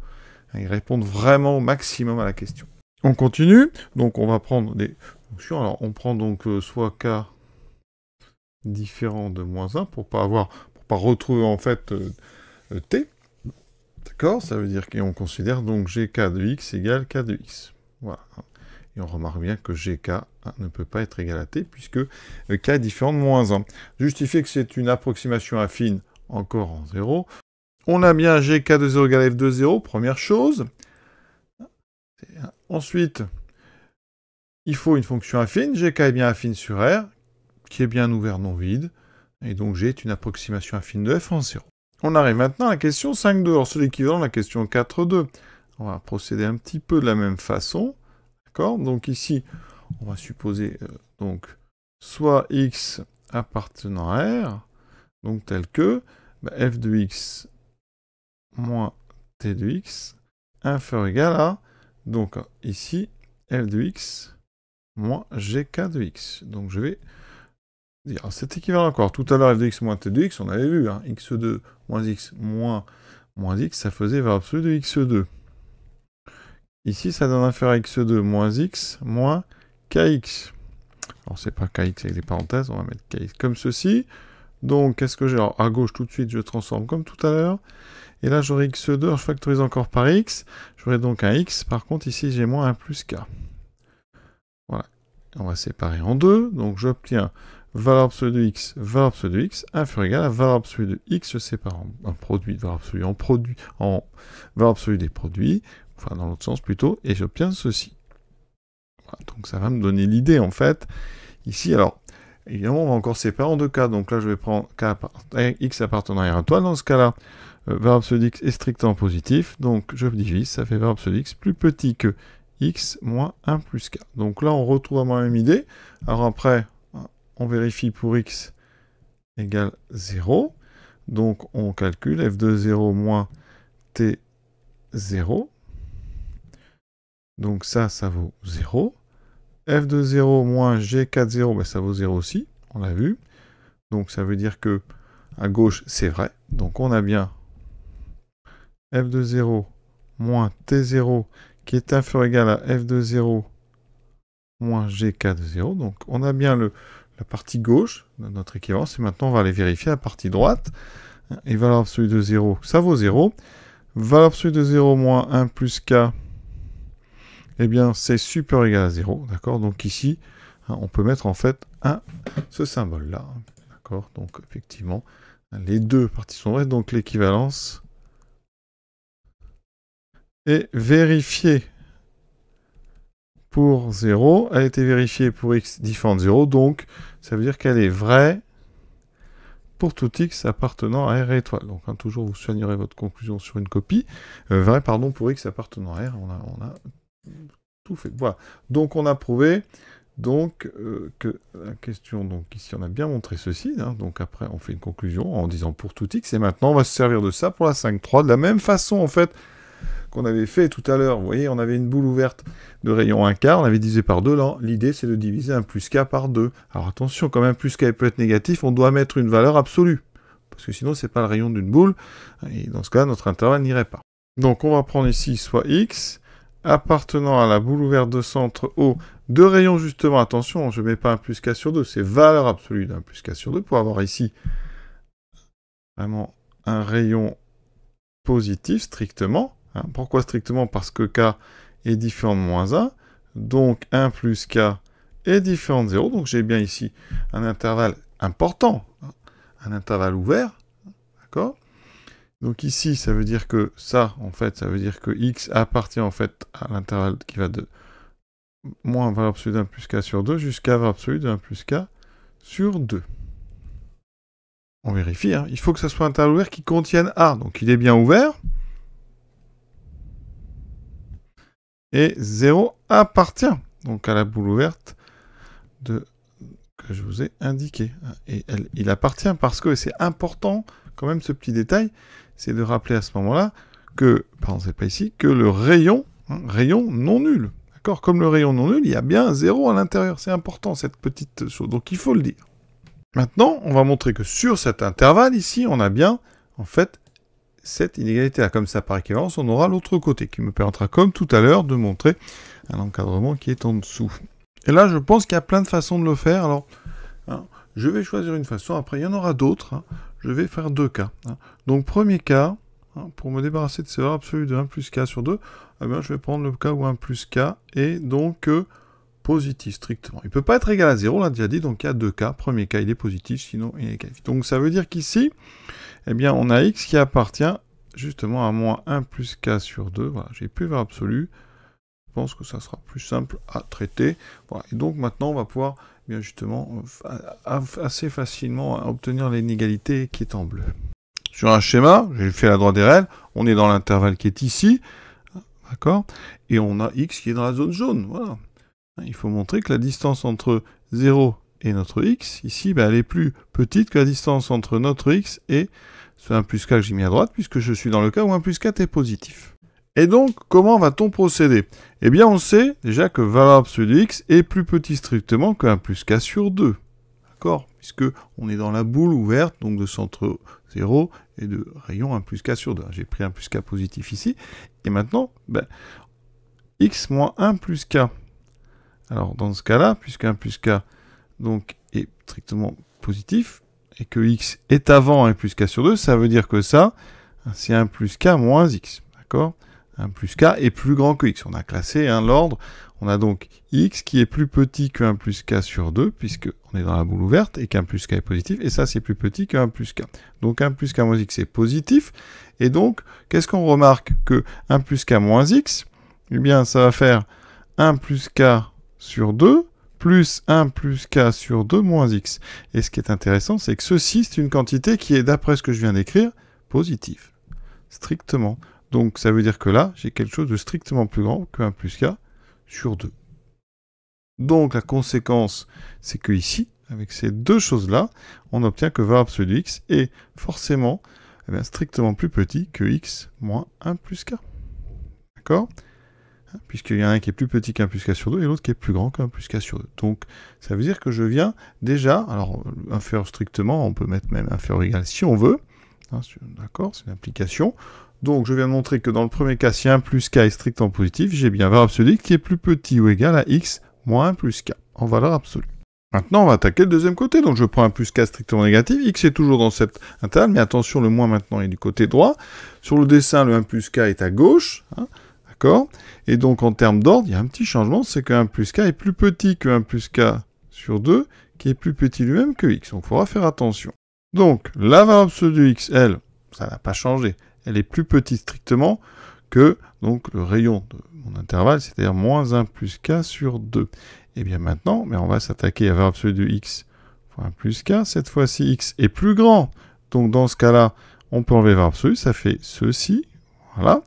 et répondre vraiment au maximum à la question. On continue. Donc on va prendre des fonctions. Alors on prend donc soit K différent de moins 1 pour pas retrouver en fait T. D'accord? Ça veut dire qu'on considère donc gk de x égale k de x. Voilà. Et on remarque bien que gk ne peut pas être égal à t, puisque k est différent de moins 1. Justifier que c'est une approximation affine encore en 0. On a bien gk de 0 égale f de 0, première chose. Ensuite, il faut une fonction affine. Gk est bien affine sur R, qui est bien ouvert non vide. Et donc G est une approximation affine de f en 0. On arrive maintenant à la question 5.2. Alors c'est l'équivalent de la question 4.2. On va procéder un petit peu de la même façon. D'accord? Donc ici, on va supposer donc soit x appartenant à R, donc tel que f de x moins t de x inférieur ou égal à, donc ici, f de x moins gk de x. Donc je vais dire, c'est équivalent encore. Tout à l'heure, f de x moins t de x, on avait vu, hein, x2 moins x moins x, ça faisait valeur absolue de x2. Ici, ça donne inférieur à x2 moins x moins kx. Alors, c'est pas kx avec des parenthèses, on va mettre kx comme ceci. Donc, qu'est-ce que j'ai? Alors, à gauche, tout de suite, je transforme comme tout à l'heure. Et là, j'aurai x2, alors je factorise encore par x. J'aurai donc un x. Par contre, ici, j'ai moins 1 plus k. Voilà. On va séparer en deux. Donc, j'obtiens valeur absolue de x, inférieur ou égal à valeur absolue de x séparant un produit de valeur absolue en valeur absolue des produits, enfin dans l'autre sens plutôt, et j'obtiens ceci. Voilà, donc ça va me donner l'idée en fait. Ici, alors, évidemment, on va encore séparer en deux cas. Donc là, je vais prendre x appartenant à R étoile. Dans ce cas-là, valeur absolue de x est strictement positif. Donc je divise, ça fait valeur absolue de x plus petit que x moins 1 plus k. Donc là, on retrouve vraiment la même idée. Alors après, on vérifie pour x égale 0. Donc on calcule f de 0 moins t 0. Donc ça vaut 0. F de 0 moins gk de 0, ben ça vaut 0 aussi, on l'a vu. Donc ça veut dire que à gauche, c'est vrai. Donc on a bien f de 0 moins t0 qui est inférieur ou égal à f de 0 moins gk de 0. Donc on a bien la partie gauche de notre équivalence. Et maintenant, on va aller vérifier la partie droite. Et valeur absolue de 0, ça vaut 0. Valeur absolue de 0 moins 1 plus k, eh bien, c'est supérieur ou égal à 0. D'accord? Donc ici, on peut mettre en fait ce symbole-là. D'accord? Donc effectivement, les deux parties sont vraies. Donc l'équivalence est vérifiée pour 0. Elle a été vérifiée pour x différent de 0. Donc, ça veut dire qu'elle est vraie pour tout x appartenant à R étoile. Donc, hein, toujours, vous soignerez votre conclusion sur une copie. Vrai, pardon, pour x appartenant à R, on a tout fait. Voilà. Donc, on a prouvé donc, que la question, donc ici, on a bien montré ceci. Hein, donc, après, on fait une conclusion en disant pour tout x. Et maintenant, on va se servir de ça pour la 5.3. De la même façon, en fait, qu'on avait fait tout à l'heure. Vous voyez, on avait une boule ouverte de rayon 1/4, on avait divisé par 2. Là, l'idée, c'est de diviser 1 plus k par 2. Alors attention, comme 1 plus k peut être négatif, on doit mettre une valeur absolue. Parce que sinon, c'est pas le rayon d'une boule. Et dans ce cas, notre intervalle n'irait pas. Donc, on va prendre ici soit x, appartenant à la boule ouverte de centre O, de rayon justement, attention, je ne mets pas 1 plus k sur 2, c'est valeur absolue d'1 plus k sur 2, pour avoir ici vraiment un rayon positif strictement. Hein, pourquoi strictement? Parce que k est différent de moins 1, donc 1 plus k est différent de 0, donc j'ai bien ici un intervalle important, hein, un intervalle ouvert, d'accord? Donc ici, ça veut dire que ça, en fait, ça veut dire que x appartient en fait à l'intervalle qui va de moins valeur absolue d'1 plus k sur 2 jusqu'à valeur absolue de 1 plus k sur 2. On vérifie, hein. Il faut que ça soit un intervalle ouvert qui contienne A, donc il est bien ouvert. Et 0 appartient donc à la boule ouverte que je vous ai indiqué. Et il appartient parce que, et c'est important quand même ce petit détail, c'est de rappeler à ce moment-là que, pardon, c'est pas ici, que le rayon, hein, rayon non nul. D'accord? Comme le rayon non nul, il y a bien 0 à l'intérieur. C'est important cette petite chose, donc il faut le dire. Maintenant, on va montrer que sur cet intervalle ici, on a bien, en fait, cette inégalité-là. Comme ça, par équivalence, on aura l'autre côté, qui me permettra, comme tout à l'heure, de montrer un encadrement qui est en dessous. Et là, je pense qu'il y a plein de façons de le faire. Alors, hein, je vais choisir une façon, après, il y en aura d'autres. Hein. Je vais faire deux cas. Hein. Donc, premier cas, hein, pour me débarrasser de cette valeur absolue de 1 plus k sur 2, eh bien, je vais prendre le cas où 1 plus k est donc positif, strictement. Il ne peut pas être égal à 0, on l'a déjà dit, donc il y a deux cas. Premier cas, il est positif, sinon il est négatif. Donc, ça veut dire qu'ici, eh bien, on a x qui appartient justement à moins 1 plus k sur 2. Voilà, j'ai plus valeur absolue. Je pense que ça sera plus simple à traiter. Voilà. Et donc maintenant, on va pouvoir eh bien justement assez facilement obtenir l'inégalité qui est en bleu. Sur un schéma, j'ai fait la droite des réels, on est dans l'intervalle qui est ici, d'accord? Et on a x qui est dans la zone jaune. Voilà. Il faut montrer que la distance entre 0 et notre x, ici, ben, elle est plus petite que la distance entre notre x et ce 1 plus k que j'ai mis à droite, puisque je suis dans le cas où 1 plus 4 est positif. Et donc, comment va-t-on procéder? Eh bien, on sait déjà que valeur absolue de x est plus petit strictement que 1 plus k sur 2. D'accord? Puisque on est dans la boule ouverte, donc de centre 0 et de rayon 1 plus k sur 2. J'ai pris 1 plus k positif ici. Et maintenant, ben, x moins 1 plus k. Alors, dans ce cas-là, puisque 1 plus k donc, est strictement positif, et que x est avant 1 plus k sur 2, ça veut dire que ça, c'est 1 plus k moins x. D'accord? 1 plus k est plus grand que x. On a classé l'ordre. On a donc x qui est plus petit que 1 plus k sur 2, puisqu'on est dans la boule ouverte, et qu'un plus k est positif, et ça, c'est plus petit que 1 plus k. Donc 1 plus k moins x est positif, et donc, qu'est-ce qu'on remarque? Que 1 plus k moins x, eh bien, ça va faire 1 plus k sur 2, plus 1 plus k sur 2 moins x. Et ce qui est intéressant, c'est que ceci, c'est une quantité qui est, d'après ce que je viens d'écrire, positive. Strictement. Donc, ça veut dire que là, j'ai quelque chose de strictement plus grand que 1 plus k sur 2. Donc, la conséquence, c'est que ici, avec ces deux choses-là, on obtient que valeur absolue de x est forcément eh bien, strictement plus petit que x moins 1 plus k. D'accord? Puisqu'il y a un qui est plus petit qu'un plus k sur 2 et l'autre qui est plus grand qu'un plus k sur 2. Donc, ça veut dire que je viens déjà, alors inférieur strictement, on peut mettre même inférieur ou égal si on veut. Hein, d'accord, c'est une application. Donc, je viens de montrer que dans le premier cas, si 1 plus k est strictement positif, j'ai bien valeur absolue qui est plus petit ou égal à x moins 1 plus k, en valeur absolue. Maintenant, on va attaquer le deuxième côté. Donc, je prends 1 plus k strictement négatif. X est toujours dans cet intervalle, mais attention, le moins maintenant est du côté droit. Sur le dessin, le 1 plus k est à gauche. Hein, d'accord? Et donc, en termes d'ordre, il y a un petit changement, c'est que 1 plus k est plus petit que 1 plus k sur 2, qui est plus petit lui-même que x. Donc, il faudra faire attention. Donc, la valeur absolue de x, elle, ça n'a pas changé. Elle est plus petite strictement que donc, le rayon de mon intervalle, c'est-à-dire moins 1 plus k sur 2. Et bien maintenant, on va s'attaquer à la valeur absolue de x, fois 1 plus k. Cette fois-ci, x est plus grand. Donc, dans ce cas-là, on peut enlever valeur absolue. Ça fait ceci. Voilà.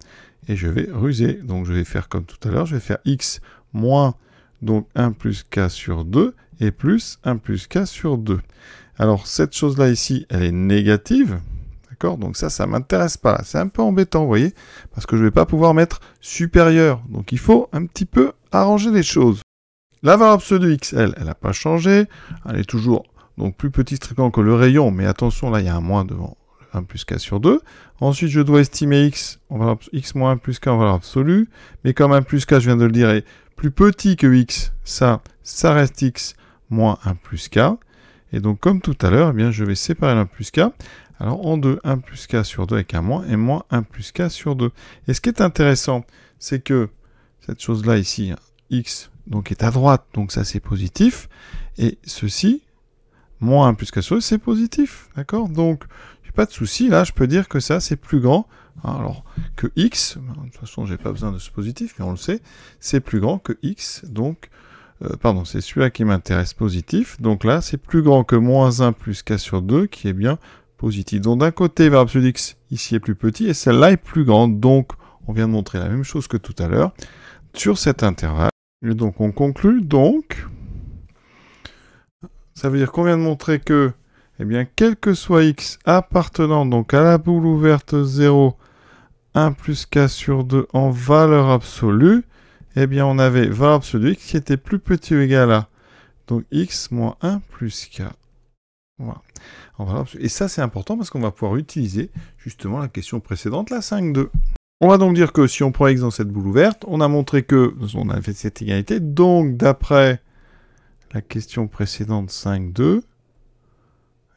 Et je vais ruser. Donc, je vais faire comme tout à l'heure. Je vais faire x moins donc 1 plus k sur 2 et plus 1 plus k sur 2. Alors, cette chose-là ici, elle est négative. D'accord? Donc ça ne m'intéresse pas. C'est un peu embêtant, vous voyez, parce que je ne vais pas pouvoir mettre supérieur. Donc, il faut un petit peu arranger les choses. La valeur absolue de x, elle n'a pas changé. Elle est toujours donc plus petit strictement que le rayon, mais attention, là, il y a un moins devant 1 plus k sur 2. Ensuite, je dois estimer x moins 1 plus k en valeur absolue. Mais comme 1 plus k, je viens de le dire, est plus petit que x, ça reste x moins 1 plus k. Et donc, comme tout à l'heure, eh bien, je vais séparer l'1 plus k. Alors, en 2, 1 plus k sur 2 avec un moins, et moins 1 plus k sur 2. Et ce qui est intéressant, c'est que cette chose-là ici, x, donc est à droite, donc ça c'est positif. Et ceci, moins 1 plus k sur 2, c'est positif. D'accord? Donc, j'ai pas de souci, là, je peux dire que ça c'est plus grand. Alors, que x, de toute façon, j'ai pas besoin de ce positif, mais on le sait, c'est plus grand que x, donc... pardon, c'est celui-là qui m'intéresse, positif. Donc là, c'est plus grand que moins 1 plus k sur 2, qui est bien positif. Donc d'un côté, valeur absolue x, ici, est plus petit, et celle-là est plus grande. Donc, on vient de montrer la même chose que tout à l'heure sur cet intervalle. Et donc, on conclut. Donc, ça veut dire qu'on vient de montrer que, eh bien, quel que soit x appartenant donc à la boule ouverte 0, 1 plus k sur 2 en valeur absolue, eh bien, on avait valeur absolue de x qui était plus petit ou égal à donc x moins 1 plus k. Voilà. Et ça, c'est important parce qu'on va pouvoir utiliser justement la question précédente, la 5,2. On va donc dire que si on prend x dans cette boule ouverte, on a montré que on a fait cette égalité. Donc, d'après la question précédente 5,2,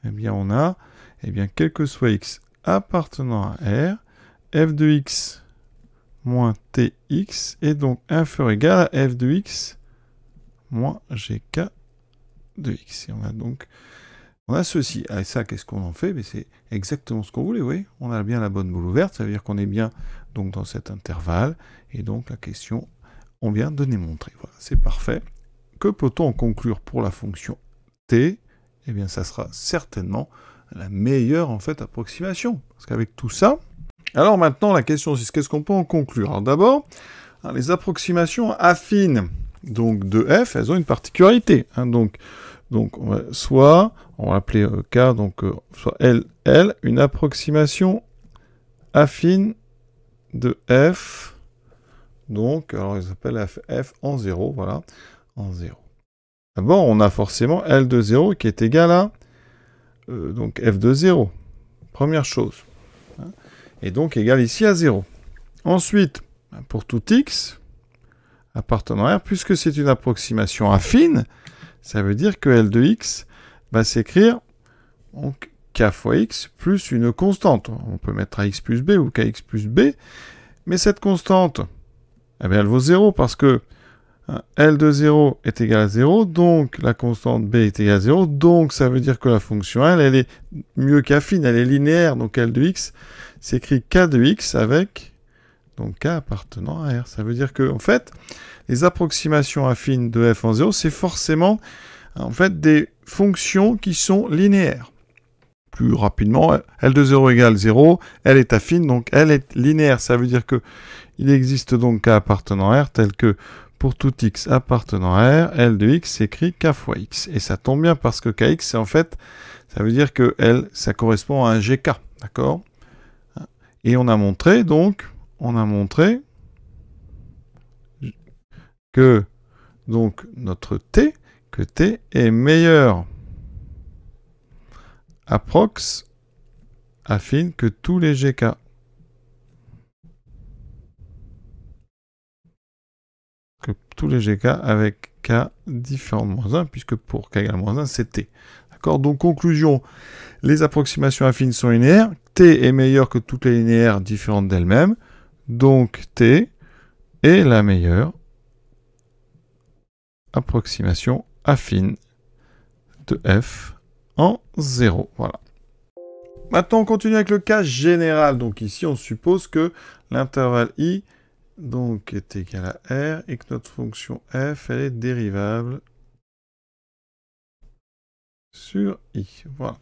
eh bien, on a, eh bien, quel que soit x appartenant à R, f de x moins tx est donc inférieur ou égal à f de x moins gk de x. Et on a ceci. Et ça, qu'est-ce qu'on en fait? Mais c'est exactement ce qu'on voulait, oui. On a bien la bonne boule ouverte, ça veut dire qu'on est bien donc, dans cet intervalle. Et donc, la question, on vient de démontrer. Voilà, c'est parfait. Que peut-on en conclure pour la fonction t? Eh bien, ça sera certainement la meilleure, en fait, approximation. Parce qu'avec tout ça... Alors maintenant, la question, c'est qu'est-ce qu'on peut en conclure? Alors d'abord, les approximations affines donc, de f, elles ont une particularité. Donc soit, on va appeler K, donc soit L, une approximation affine de f, donc, alors ils s'appellent f en 0, voilà, en 0. D'abord, on a forcément L de 0 qui est égal à donc f de 0, première chose. Et donc égal ici à 0. Ensuite, pour tout x appartenant à R, puisque c'est une approximation affine, ça veut dire que L de x va s'écrire donc k fois x plus une constante. On peut mettre ax plus b ou kx plus b, mais cette constante, eh bien, elle vaut 0 parce que L de 0 est égal à 0, donc la constante b est égale à 0, donc ça veut dire que la fonction L, elle est mieux qu'affine, elle est linéaire, donc L de x s'écrit k de x avec donc k appartenant à R. Ça veut dire que, en fait, les approximations affines de f en 0, c'est forcément, en fait, des fonctions qui sont linéaires. Plus rapidement, L de 0 égale 0, elle est affine, donc elle est linéaire. Ça veut dire que il existe donc k appartenant à R tel que pour tout x appartenant à R, L de x s'écrit k fois x. Et ça tombe bien parce que kx, c'est en fait, ça veut dire que L, ça correspond à un gk, d'accord? Et on a montré, donc, que donc notre t, que t est meilleur approx affine que tous les gk. Que tous les gk avec k différent de moins 1, puisque pour k égale moins 1, c'est t. D'accord? Donc, conclusion, les approximations affines sont linéaires. T est meilleur que toutes les linéaires différentes d'elles-mêmes. Donc, T est la meilleure approximation affine de f en 0. Voilà. Maintenant, on continue avec le cas général. Donc, ici, on suppose que l'intervalle i donc, est égal à r et que notre fonction f, elle est dérivable sur I. Voilà.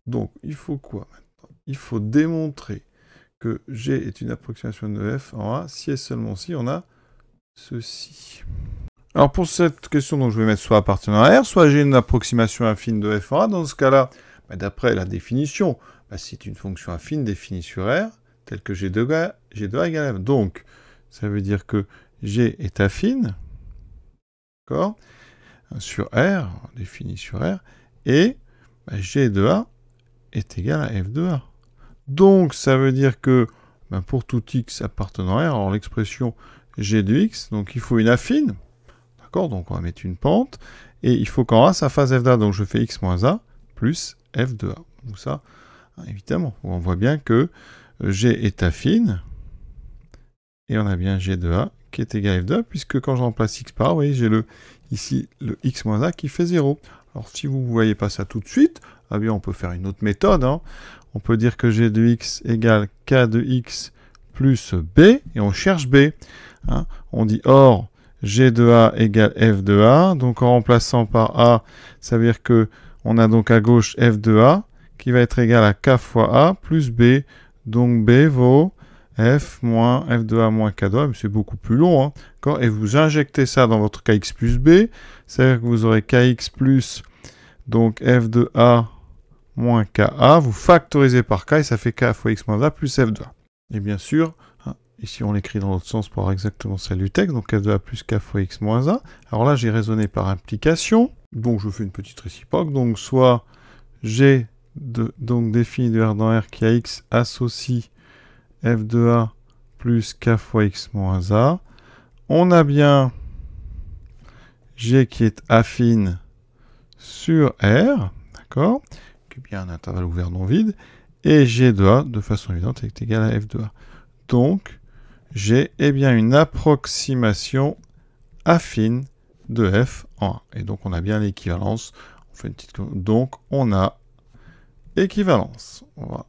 Donc, il faut quoi maintenant? Il faut démontrer que G est une approximation de F en A, si et seulement si on a ceci. Alors, pour cette question, donc, je vais mettre soit appartenant à R, soit j'ai une approximation affine de F en A. Dans ce cas-là, d'après la définition, c'est une fonction affine définie sur R, telle que G2A égale F. Donc, ça veut dire que G est affine, d'accord, sur R, définie sur R, et G de A est égal à F de A. Donc, ça veut dire que pour tout x appartenant à R, alors l'expression G de x, donc il faut une affine, d'accord, donc on va mettre une pente, et il faut qu'en A, ça fasse F de A, donc je fais x moins A plus F de A. Donc ça, évidemment, on voit bien que G est affine, et on a bien G de A qui est égal à F de A, puisque quand je remplace x par A, vous voyez, j'ai ici le x moins A qui fait 0. Alors si vous ne voyez pas ça tout de suite, eh bien on peut faire une autre méthode. On peut dire que G de x égale K de x plus B, et on cherche B. On dit or G de A égale F de A, donc en remplaçant par A, ça veut dire que on a donc à gauche F de A, qui va être égal à K fois A plus B, donc B vaut F moins F de A moins K de A, mais c'est beaucoup plus long, et vous injectez ça dans votre Kx plus B, c'est-à-dire que vous aurez Kx plus, donc F de A moins Ka, vous factorisez par K, et ça fait K fois X moins A plus F de A. Et bien sûr, ici on l'écrit dans l'autre sens pour avoir exactement celle du texte, donc F de A plus K fois X moins A. Alors là, j'ai raisonné par implication, donc je fais une petite réciproque, donc soit G, donc défini de R dans R qui a X associe F de A plus K fois X moins A. On a bien G qui est affine sur R, d'accord, qui est bien un intervalle ouvert non vide, et G de A, de façon évidente, est égal à F de A. Donc, G est bien une approximation affine de F en A. Et donc, on a bien l'équivalence. On fait une petite... Donc, on a équivalence. Voilà.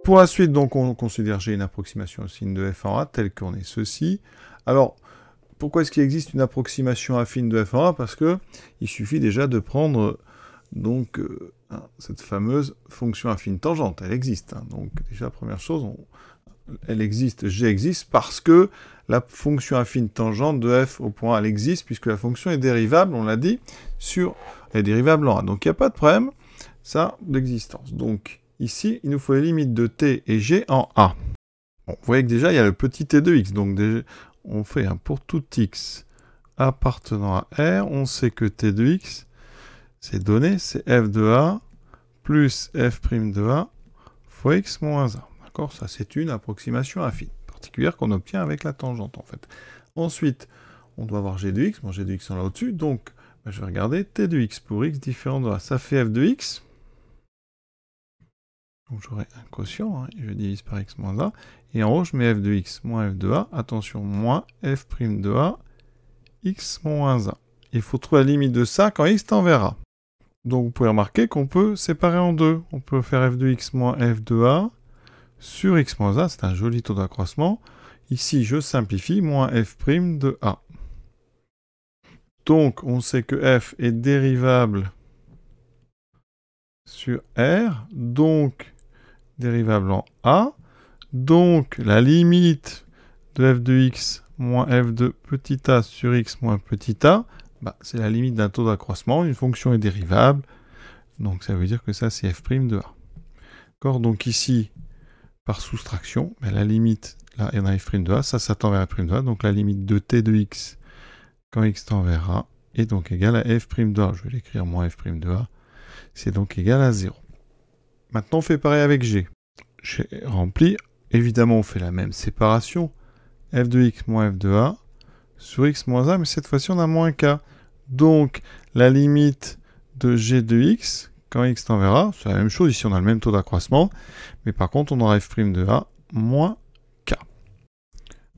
Pour la suite, donc, on considère G une approximation affine de F en A, telle qu'on est ceci. Alors, pourquoi est-ce qu'il existe une approximation affine de F en A? Parce que il suffit déjà de prendre donc cette fameuse fonction affine tangente. Elle existe. Donc, déjà, première chose, elle existe, G existe, parce que la fonction affine tangente de F au point A, elle existe, puisque la fonction est dérivable, on l'a dit, elle est dérivable en A. Donc, il n'y a pas de problème, ça, d'existence. Donc, ici, il nous faut les limites de t et g en A. Bon, vous voyez que déjà, il y a le petit t de x. Donc, déjà, on fait pour tout x appartenant à R, on sait que t de x, c'est donné, c'est f de A plus f' de A fois x moins A. D'accord? Ça, c'est une approximation affine, particulière qu'on obtient avec la tangente, en fait. Ensuite, on doit avoir g de x. Bon, g de x, on l'a au-dessus. Donc, je vais regarder t de x pour x différent de A. Ça fait f de x. Donc j'aurai un quotient, je divise par x moins a, et en haut je mets f de x moins f de a, attention, moins f' de a, x moins a. Il faut trouver la limite de ça quand x tend vers a. Donc vous pouvez remarquer qu'on peut séparer en deux. On peut faire f de x moins f de a sur x moins a, c'est un joli taux d'accroissement. Ici je simplifie, moins f' de a. Donc on sait que f est dérivable sur R, donc dérivable en A, donc la limite de f de x moins f de petit a sur x moins petit a, c'est la limite d'un taux d'accroissement, une fonction est dérivable, donc ça veut dire que ça c'est f' de a. D'accord, donc ici, par soustraction, la limite, là il y en a f' de a, ça tend vers f' de a, donc la limite de t de x quand x tend vers a est donc égale à f' de a, je vais l'écrire moins f' de a, c'est donc égal à 0. Maintenant, on fait pareil avec G. G rempli. Évidemment, on fait la même séparation. f de x moins f de a sur x moins a, mais cette fois-ci, on a moins k. Donc, la limite de G de x, quand x tend vers a, c'est la même chose. Ici, on a le même taux d'accroissement. Mais par contre, on aura f' de a moins k.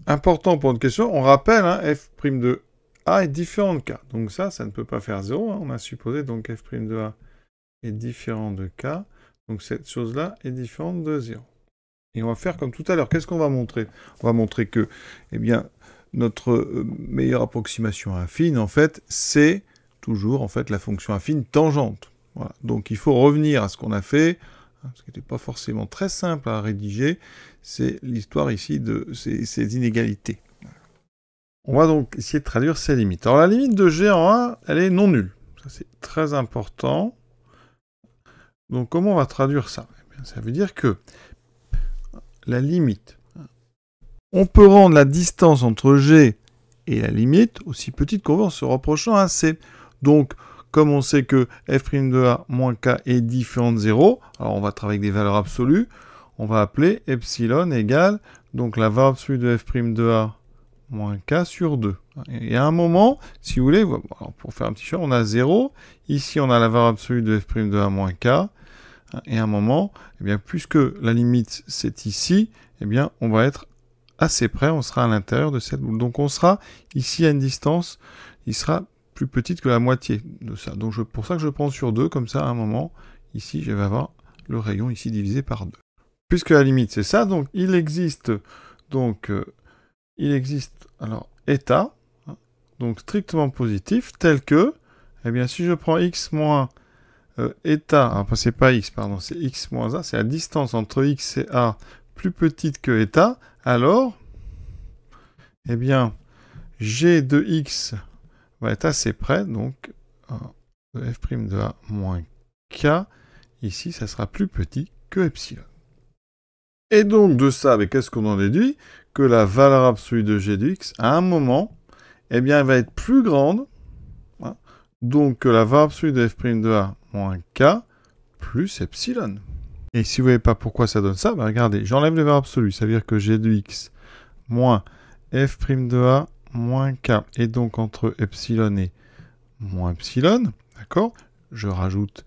Important pour une question, on rappelle, f' de a est différent de k. Donc ça ne peut pas faire 0. On a supposé donc f' de a est différent de k. Donc cette chose-là est différente de 0. Et on va faire comme tout à l'heure. Qu'est-ce qu'on va montrer? On va montrer que, notre meilleure approximation affine, en fait, c'est toujours en fait la fonction affine tangente. Voilà. Donc il faut revenir à ce qu'on a fait, ce qui n'était pas forcément très simple à rédiger, c'est l'histoire ici de ces inégalités. On va donc essayer de traduire ces limites. Alors la limite de g en 1, elle est non nulle. Ça c'est très important. Donc comment on va traduire ça? Eh bien, ça veut dire que la limite, on peut rendre la distance entre g et la limite aussi petite qu'on veut en se rapprochant à c. Donc comme on sait que f' de a moins k est différent de 0, alors on va travailler avec des valeurs absolues, on va appeler epsilon égale donc la valeur absolue de f' de a moins k sur 2. Et à un moment, si vous voulez, pour faire un petit choix, on a 0. Ici, on a la valeur absolue de f' de a moins k. Et à un moment, eh bien, puisque la limite, c'est ici, eh bien, on va être assez près, on sera à l'intérieur de cette boule. Donc, on sera ici à une distance, il sera plus petite que la moitié de ça. Donc, pour ça que je prends sur 2, comme ça, à un moment, ici, je vais avoir le rayon ici divisé par 2. Puisque la limite, c'est ça, donc, il existe alors état, donc strictement positif, tel que, eh bien, si je prends x moins état, alors c'est pas x, pardon, c'est x moins a, c'est la distance entre x et a plus petite que état, alors, eh bien, g de x va être assez près, donc, de f' de a moins k, ici, ça sera plus petit que epsilon. Et donc, de ça, qu'est-ce qu'on en déduit? Que la valeur absolue de g de x, à un moment, eh bien, elle va être plus grande, hein, donc que la valeur absolue de f' de a moins k plus epsilon. Et si vous ne voyez pas pourquoi ça donne ça, regardez, j'enlève les valeurs absolues, ça veut dire que g de x moins f' de a moins k, et donc entre epsilon et moins epsilon, d'accord? Je rajoute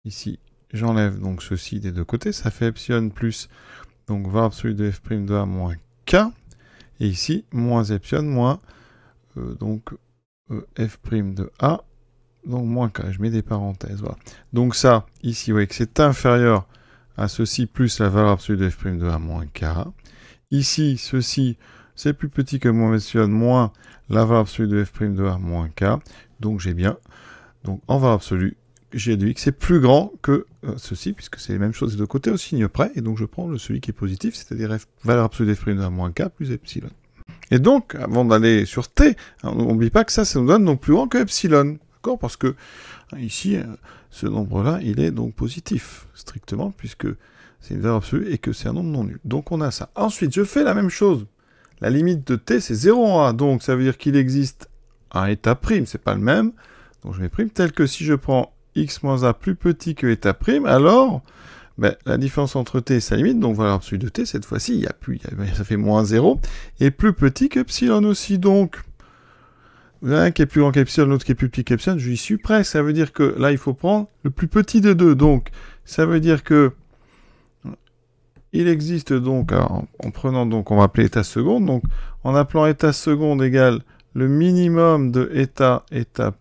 ici, j'enlève donc ceci des deux côtés, ça fait epsilon plus, donc valeur absolue de f' de a moins k, et ici, moins epsilon, moins, f' de a, donc moins k, je mets des parenthèses, voilà. Donc ça, ici, vous voyez que c'est inférieur à ceci, plus la valeur absolue de f' de a moins k. Ici, ceci, c'est plus petit que moins epsilon, moins la valeur absolue de f' de a moins k. Donc j'ai bien, donc en valeur absolue, g de x est plus grand que ceci, puisque c'est les mêmes choses de côté au signe près, et donc je prends celui qui est positif, c'est-à-dire valeur absolue de f' de a moins k plus epsilon. Et donc, avant d'aller sur t, on n'oublie pas que ça nous donne donc plus grand que epsilon, d'accord? Parce que ici, ce nombre-là, il est donc positif, strictement, puisque c'est une valeur absolue et que c'est un nombre non nul. Donc on a ça. Ensuite, je fais la même chose. La limite de t, c'est 0 en a, donc ça veut dire qu'il existe un état prime, c'est pas le même, donc je mets prime, tel que si je prends x moins a plus petit que état prime, alors la différence entre t et sa limite, donc valeur absolue de t, cette fois-ci, il y a plus, ça fait moins 0, et plus petit qu'epsilon aussi, donc l'un qui est plus grand qu'epsilon, l'autre qui est plus petit qu'epsilon, j'y suis presque, ça veut dire que là, il faut prendre le plus petit des deux, donc ça veut dire que il existe donc, alors, en prenant donc, on va appeler état seconde, donc en appelant état seconde égale le minimum de état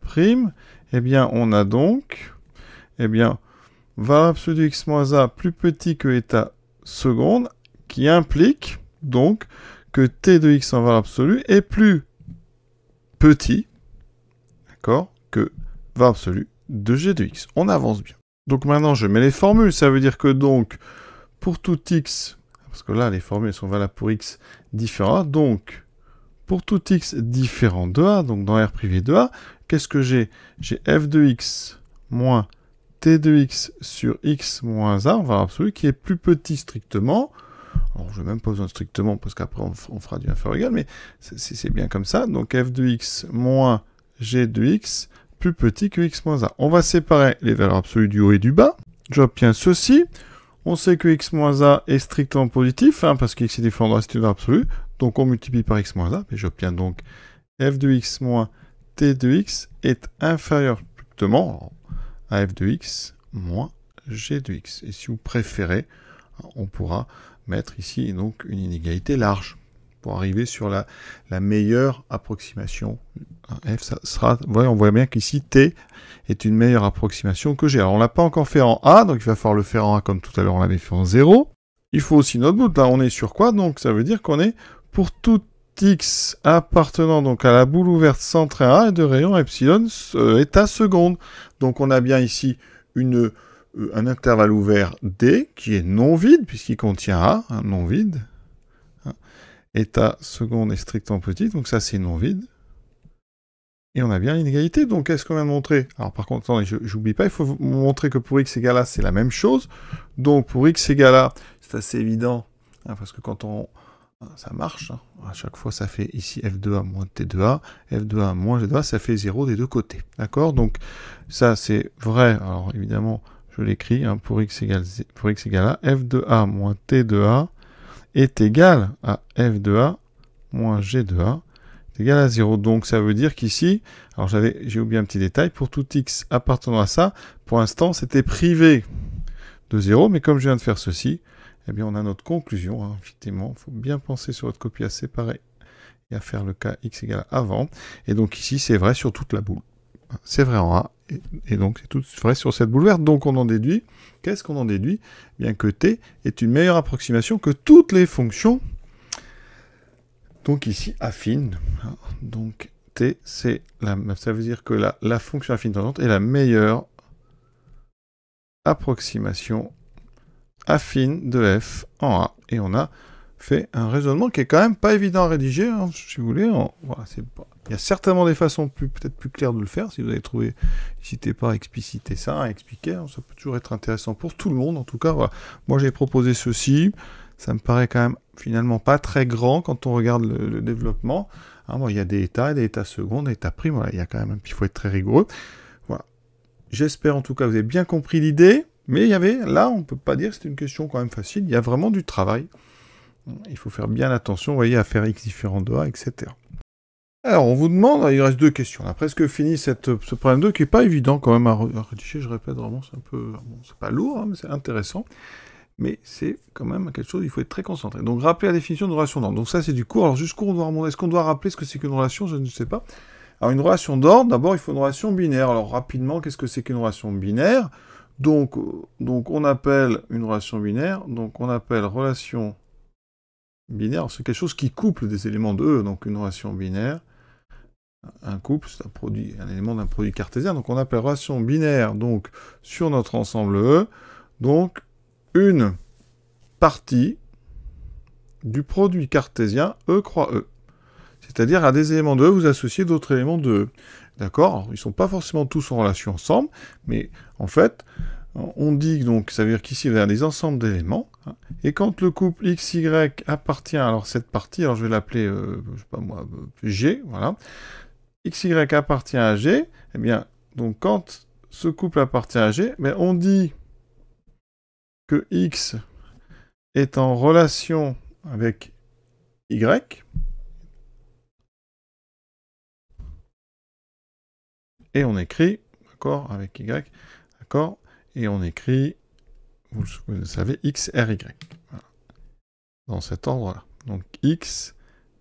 prime, eh bien, on a donc, valeur absolue de x moins a plus petit que état seconde, qui implique donc que t de x en valeur absolue est plus petit, d'accord, que valeur absolue de g de x. On avance bien. Donc maintenant, je mets les formules, ça veut dire que donc, pour tout x, parce que là, les formules sont valables pour x différents, donc, pour tout x différent de a, donc dans R privé de a, qu'est-ce que j'ai? J'ai f de x moins t de x sur x moins a, en valeur absolue, qui est plus petit strictement. Alors, je n'ai même pas besoin de strictement, parce qu'après, on fera du inférieur égal, mais c'est bien comme ça. Donc, f de x moins g de x, plus petit que x moins a. On va séparer les valeurs absolues du haut et du bas. J'obtiens ceci. On sait que x moins a est strictement positif, parce que x est différent de la valeur absolue. Donc, on multiplie par x moins a, et j'obtiens donc f de x moins t de x est inférieur strictement à f de x moins g de x. Et si vous préférez, on pourra mettre ici donc une inégalité large pour arriver sur la meilleure approximation. F, ça sera, on voit bien qu'ici t est une meilleure approximation que g. Alors on l'a pas encore fait en a, donc il va falloir le faire en a comme tout à l'heure on l'avait fait en 0. Il faut aussi notre bout. Là on est sur quoi? Donc ça veut dire qu'on est pour tout x appartenant donc à la boule ouverte centrée à A et de rayon epsilon est à seconde. Donc on a bien ici un intervalle ouvert D qui est non vide, puisqu'il contient A, un non vide. État seconde est strictement petit, donc ça c'est non vide. Et on a bien l'inégalité, donc qu'est-ce qu'on vient de montrer? Alors par contre, attendez, j'oublie pas, il faut vous montrer que pour x égale A, c'est la même chose. Donc pour x égale A, c'est assez évident, hein, parce que quand ça marche, hein, à chaque fois ça fait ici f de A moins t de A, f de A moins g de A, ça fait 0 des deux côtés. D'accord? Donc ça c'est vrai, alors évidemment, je l'écris, hein, pour x égale A, f de A moins t de A est égal à f de A moins g de A est égal à 0. Donc ça veut dire qu'ici, alors j'ai oublié un petit détail, pour tout x appartenant à ça, pour l'instant c'était privé de 0, mais comme je viens de faire ceci, eh bien on a notre conclusion, hein, effectivement, il faut bien penser sur votre copie à séparer et à faire le cas x égale à avant, et donc ici c'est vrai sur toute la boule. C'est vrai en A, et donc c'est tout vrai sur cette boule verte. Donc on en déduit, qu'est-ce qu'on en déduit? Bien que t est une meilleure approximation que toutes les fonctions, donc ici affine. Donc t, c'est ça veut dire que la fonction affine tangente est la meilleure approximation affine de f en A. Et on a fait un raisonnement qui est quand même pas évident à rédiger, hein, si vous voulez. Voilà, il y a certainement des façons peut-être plus claires de le faire. Si vous avez trouvé, n'hésitez pas à expliciter ça, à expliquer. Hein, ça peut toujours être intéressant pour tout le monde. En tout cas, voilà. Moi, j'ai proposé ceci. Ça me paraît quand même finalement pas très grand quand on regarde le développement. Hein, bon, il y a des états secondes, des états primes. Voilà, il y a quand même, il faut être très rigoureux. Voilà. J'espère en tout cas que vous avez bien compris l'idée. Mais il y avait, là, on ne peut pas dire que c'était une question quand même facile. Il y a vraiment du travail. Il faut faire bien attention, vous voyez, à faire x différent de A, etc. Alors, on vous demande, il reste deux questions. On a presque fini ce problème 2 qui n'est pas évident quand même à rédiger. Je répète, vraiment, c'est un peu... Bon, c'est pas lourd, hein, mais c'est intéressant. Mais c'est quand même quelque chose, il faut être très concentré. Donc, rappelez la définition de relation d'ordre. Donc ça, c'est du cours. Alors, jusqu'où on doit remonter? Est-ce qu'on doit rappeler ce que c'est qu'une relation? Je ne sais pas. Alors, une relation d'ordre, d'abord, il faut une relation binaire. Alors, rapidement, qu'est-ce que c'est qu'une relation binaire? Donc, on appelle une relation binaire, donc on appelle relation binaire, c'est quelque chose qui couple des éléments de E, donc une relation binaire, un couple, c'est un élément d'un produit cartésien, donc on appelle relation binaire, donc sur notre ensemble E, donc une partie du produit cartésien E croix E. C'est-à-dire à des éléments de E, vous associez d'autres éléments de E. D'accord? Ils ne sont pas forcément tous en relation ensemble, mais en fait, on dit donc, ça veut dire qu'ici, il y a des ensembles d'éléments, hein, et quand le couple XY appartient, alors cette partie, alors je vais l'appeler, je sais pas moi, G, voilà, XY appartient à G, eh bien, donc quand ce couple appartient à G, mais on dit que X est en relation avec Y, et on écrit, d'accord, avec Y, d'accord, et on écrit, vous le savez, X, R, Y. Voilà. Dans cet ordre-là. Donc X,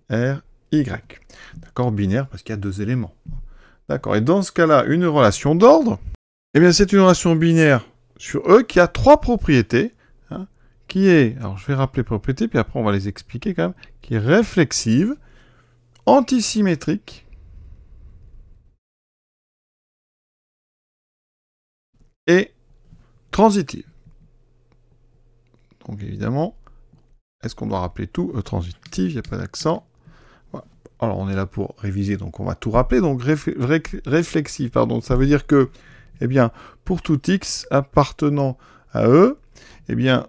R, Y. D'accord, binaire, parce qu'il y a deux éléments. D'accord, et dans ce cas-là, une relation d'ordre, eh bien c'est une relation binaire sur E qui a trois propriétés, hein, qui est, alors je vais rappeler les propriétés, puis après on va les expliquer quand même, qui est réflexive, antisymétrique, et transitive. Donc évidemment, est-ce qu'on doit rappeler tout? Transitive, il n'y a pas d'accent. Voilà. Alors on est là pour réviser, donc on va tout rappeler. Donc réflexive, pardon, ça veut dire que, eh bien, pour tout x appartenant à E, eh bien,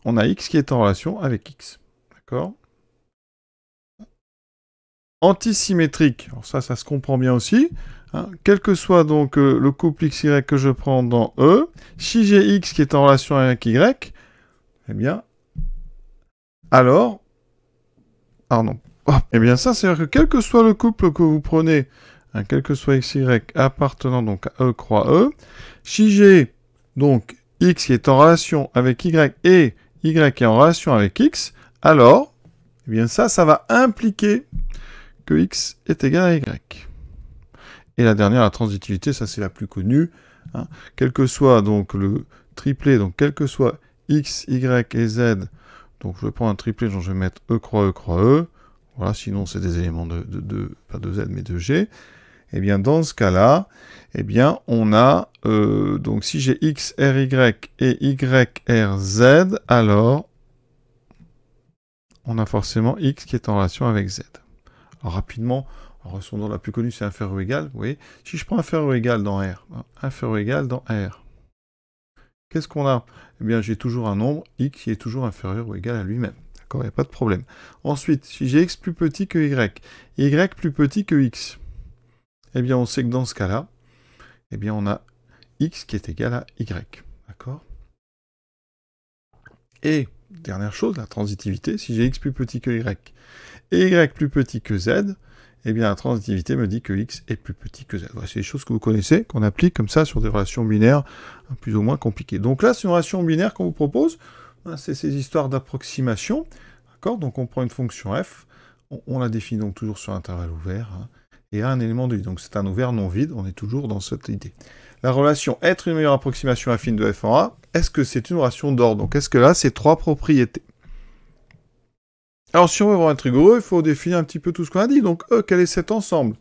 on a x qui est en relation avec x. D'accord? Antisymétrique, alors ça se comprend bien aussi. Hein, quel que soit donc le couple XY que je prends dans E, si j'ai X qui est en relation avec Y, eh bien, alors, non. Oh, eh bien ça, c'est-à-dire que quel que soit le couple que vous prenez, hein, quel que soit XY appartenant donc à E croix E, si j'ai donc X qui est en relation avec Y et Y qui est en relation avec X, alors, eh bien ça va impliquer que X est égal à Y. Et la dernière, la transitivité, ça c'est la plus connue. Hein. Quel que soit donc le triplet, donc quel que soit X, Y et Z, donc je vais prendre un triplet, donc je vais mettre E croix E croix E. Voilà, sinon c'est des éléments pas de Z, mais de G. Eh bien, dans ce cas-là, eh bien, on a, donc si j'ai X, R, Y et Y, R, Z, alors, on a forcément X qui est en relation avec Z. Alors, rapidement, la relation la plus connue, c'est inférieur ou égal, vous voyez. Si je prends inférieur ou égal dans R, inférieur ou égal dans R, qu'est-ce qu'on a? Eh bien, j'ai toujours un nombre, X, qui est toujours inférieur ou égal à lui-même. D'accord, il n'y a pas de problème. Ensuite, si j'ai X plus petit que Y, Y plus petit que X, eh bien, on sait que dans ce cas-là, eh bien, on a X qui est égal à Y. D'accord? Et, dernière chose, la transitivité, si j'ai X plus petit que Y, et Y plus petit que Z, eh bien, la transitivité me dit que X est plus petit que Z. Voilà, c'est des choses que vous connaissez, qu'on applique comme ça sur des relations binaires plus ou moins compliquées. Donc là, c'est une relation binaire qu'on vous propose. C'est ces histoires d'approximation. D'accord? Donc, on prend une fonction f, on la définit donc toujours sur intervalle ouvert, et un élément de i. Donc, c'est un ouvert non vide. On est toujours dans cette idée. La relation être une meilleure approximation affine de f en A, est-ce que c'est une relation d'ordre? Donc, est-ce que là, c'est trois propriétés? Alors, si on veut vraiment être rigoureux, il faut définir un petit peu tout ce qu'on a dit. Donc, E, quel est cet ensemble?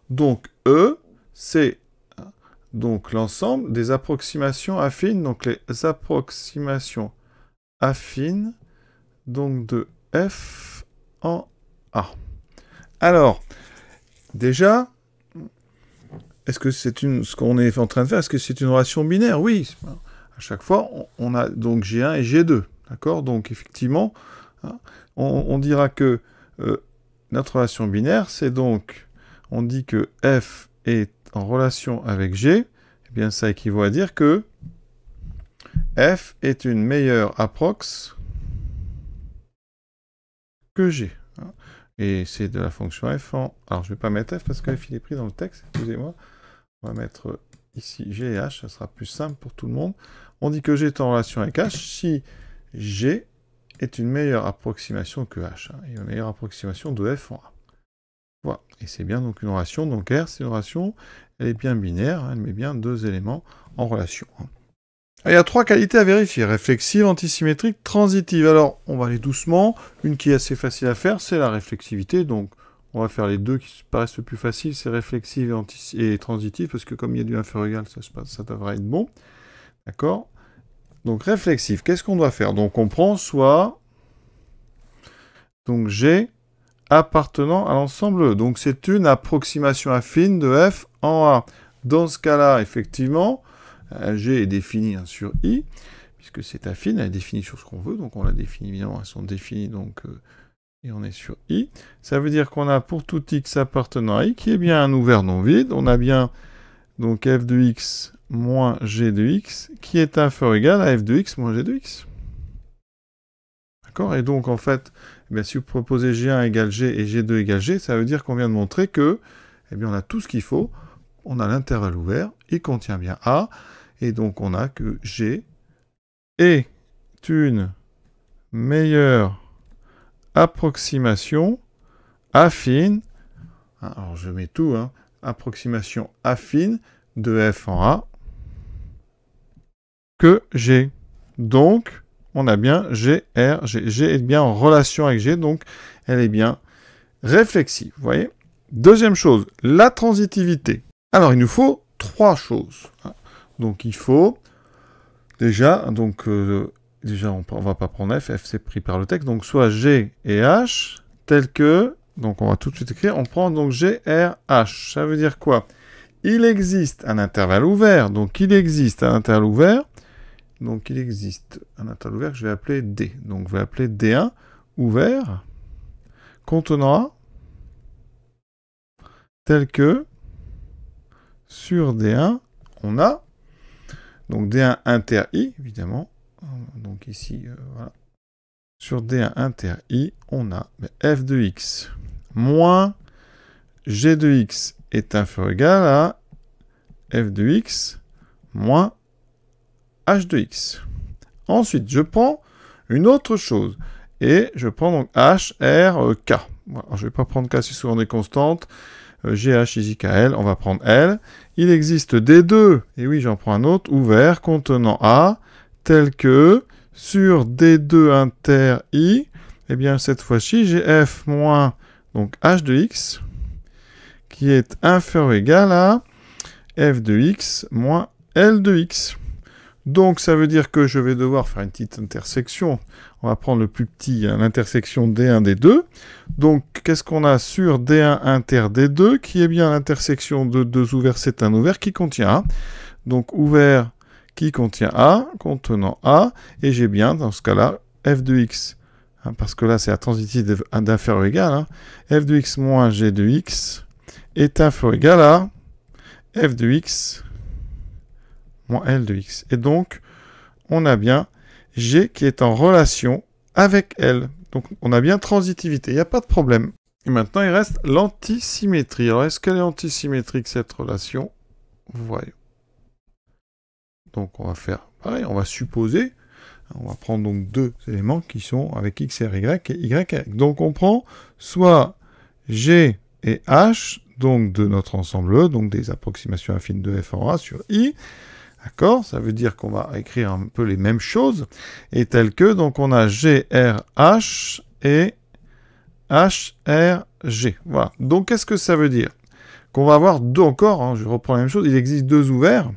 Donc, E, c'est donc l'ensemble des approximations affines, donc les approximations affines donc de F en A. Alors, déjà, est-ce que c'est ce qu'on est en train de faire, est-ce que c'est une relation binaire? Oui. À chaque fois, on a donc G1 et G2. D'accord? Donc, effectivement, on dira que notre relation binaire, c'est donc, on dit que F est en relation avec G, eh bien ça équivaut à dire que F est une meilleure approx que G. Et c'est de la fonction F en... Alors je ne vais pas mettre F parce que F il est pris dans le texte, excusez-moi. On va mettre ici G et H, ça sera plus simple pour tout le monde. On dit que G est en relation avec H si G est une meilleure approximation que H, et une meilleure approximation de F en A. Voilà, et c'est bien donc une relation, donc R c'est une relation, elle est bien binaire, elle met bien deux éléments en relation. Il y a trois qualités à vérifier, réflexive, antisymétrique, transitive. Alors, on va aller doucement, une qui est assez facile à faire, c'est la réflexivité, donc on va faire les deux qui paraissent le plus faciles, c'est réflexive et transitive, parce que comme il y a du inférieur égal, ça devrait être bon. D'accord? Donc réflexive, qu'est-ce qu'on doit faire? Donc on prend soit donc G appartenant à l'ensemble E. Donc c'est une approximation affine de F en A. Dans ce cas-là, effectivement, G est définie sur I, puisque c'est affine, elle est définie sur ce qu'on veut, donc on la définit évidemment, elles sont définies, donc, et on est sur I. Ça veut dire qu'on a pour tout X appartenant à I, qui est bien un ouvert non vide, on a bien donc F de X moins G de X, qui est inférieur ou égal à F de X moins G de X. D'accord? Et donc, en fait, eh bien, si vous proposez G1 égale G et G2 égale G, ça veut dire qu'on vient de montrer que, eh bien, on a tout ce qu'il faut. On a l'intervalle ouvert, il contient bien A, et donc on a que G est une meilleure approximation affine, alors je mets tout, approximation affine de F en A que G. Donc, on a bien G, R, G. G est bien en relation avec G, donc elle est bien réflexive. Vous voyez? Deuxième chose, la transitivité. Alors, il nous faut trois choses. Donc, il faut déjà, déjà on ne va pas prendre F, F c'est pris par le texte, donc soit G et H, tel que, donc on va tout de suite écrire, on prend donc G, R, H. Ça veut dire quoi? Il existe un intervalle ouvert, donc il existe un intervalle ouvert, donc il existe un intervalle ouvert que je vais appeler D. Donc je vais appeler D1 ouvert, contenant A, tel que sur D1, on a donc D1 inter I, évidemment. Donc ici, voilà. Sur D1 inter I, on a F de X moins G de X est inférieur ou égal à F de X moins H de X. Ensuite, je prends une autre chose. Et je prends donc H, R, K. Voilà. Je ne vais pas prendre K, c'est souvent des constantes. GH, ici, KL, on va prendre L. Il existe D2, et oui, j'en prends un autre, ouvert, contenant A, tel que sur D2 inter I, eh bien, cette fois-ci, j'ai F moins donc h de x, qui est inférieur ou égal à f de x moins L de x. Donc, ça veut dire que je vais devoir faire une petite intersection. On va prendre le plus petit, hein, l'intersection D1, D2. Donc, qu'est-ce qu'on a sur D1 inter D2, qui est bien l'intersection de deux ouverts, c'est un ouvert qui contient A. Donc, ouvert qui contient A, contenant A, et j'ai bien, dans ce cas-là, f de x, hein, parce que là, c'est la transitive d'inférieur ou égal, hein, f de x moins g de x est inférieur ou égal à f de x moins L de x. Et donc, on a bien G qui est en relation avec L. Donc, on a bien transitivité, il n'y a pas de problème. Et maintenant, il reste l'antisymétrie. Alors, est-ce qu'elle est antisymétrique, cette relation? Voyons. Donc, on va faire pareil, on va supposer, on va prendre donc deux éléments qui sont avec x et y et y et y. Donc, on prend soit G et H, donc de notre ensemble E, donc des approximations affines de f en A sur I. D'accord? Ça veut dire qu'on va écrire un peu les mêmes choses. Et tel que, donc on a GRH et HRG. Voilà. Donc qu'est-ce que ça veut dire? Qu'on va avoir deux encore, hein, je reprends la même chose, il existe deux ouverts.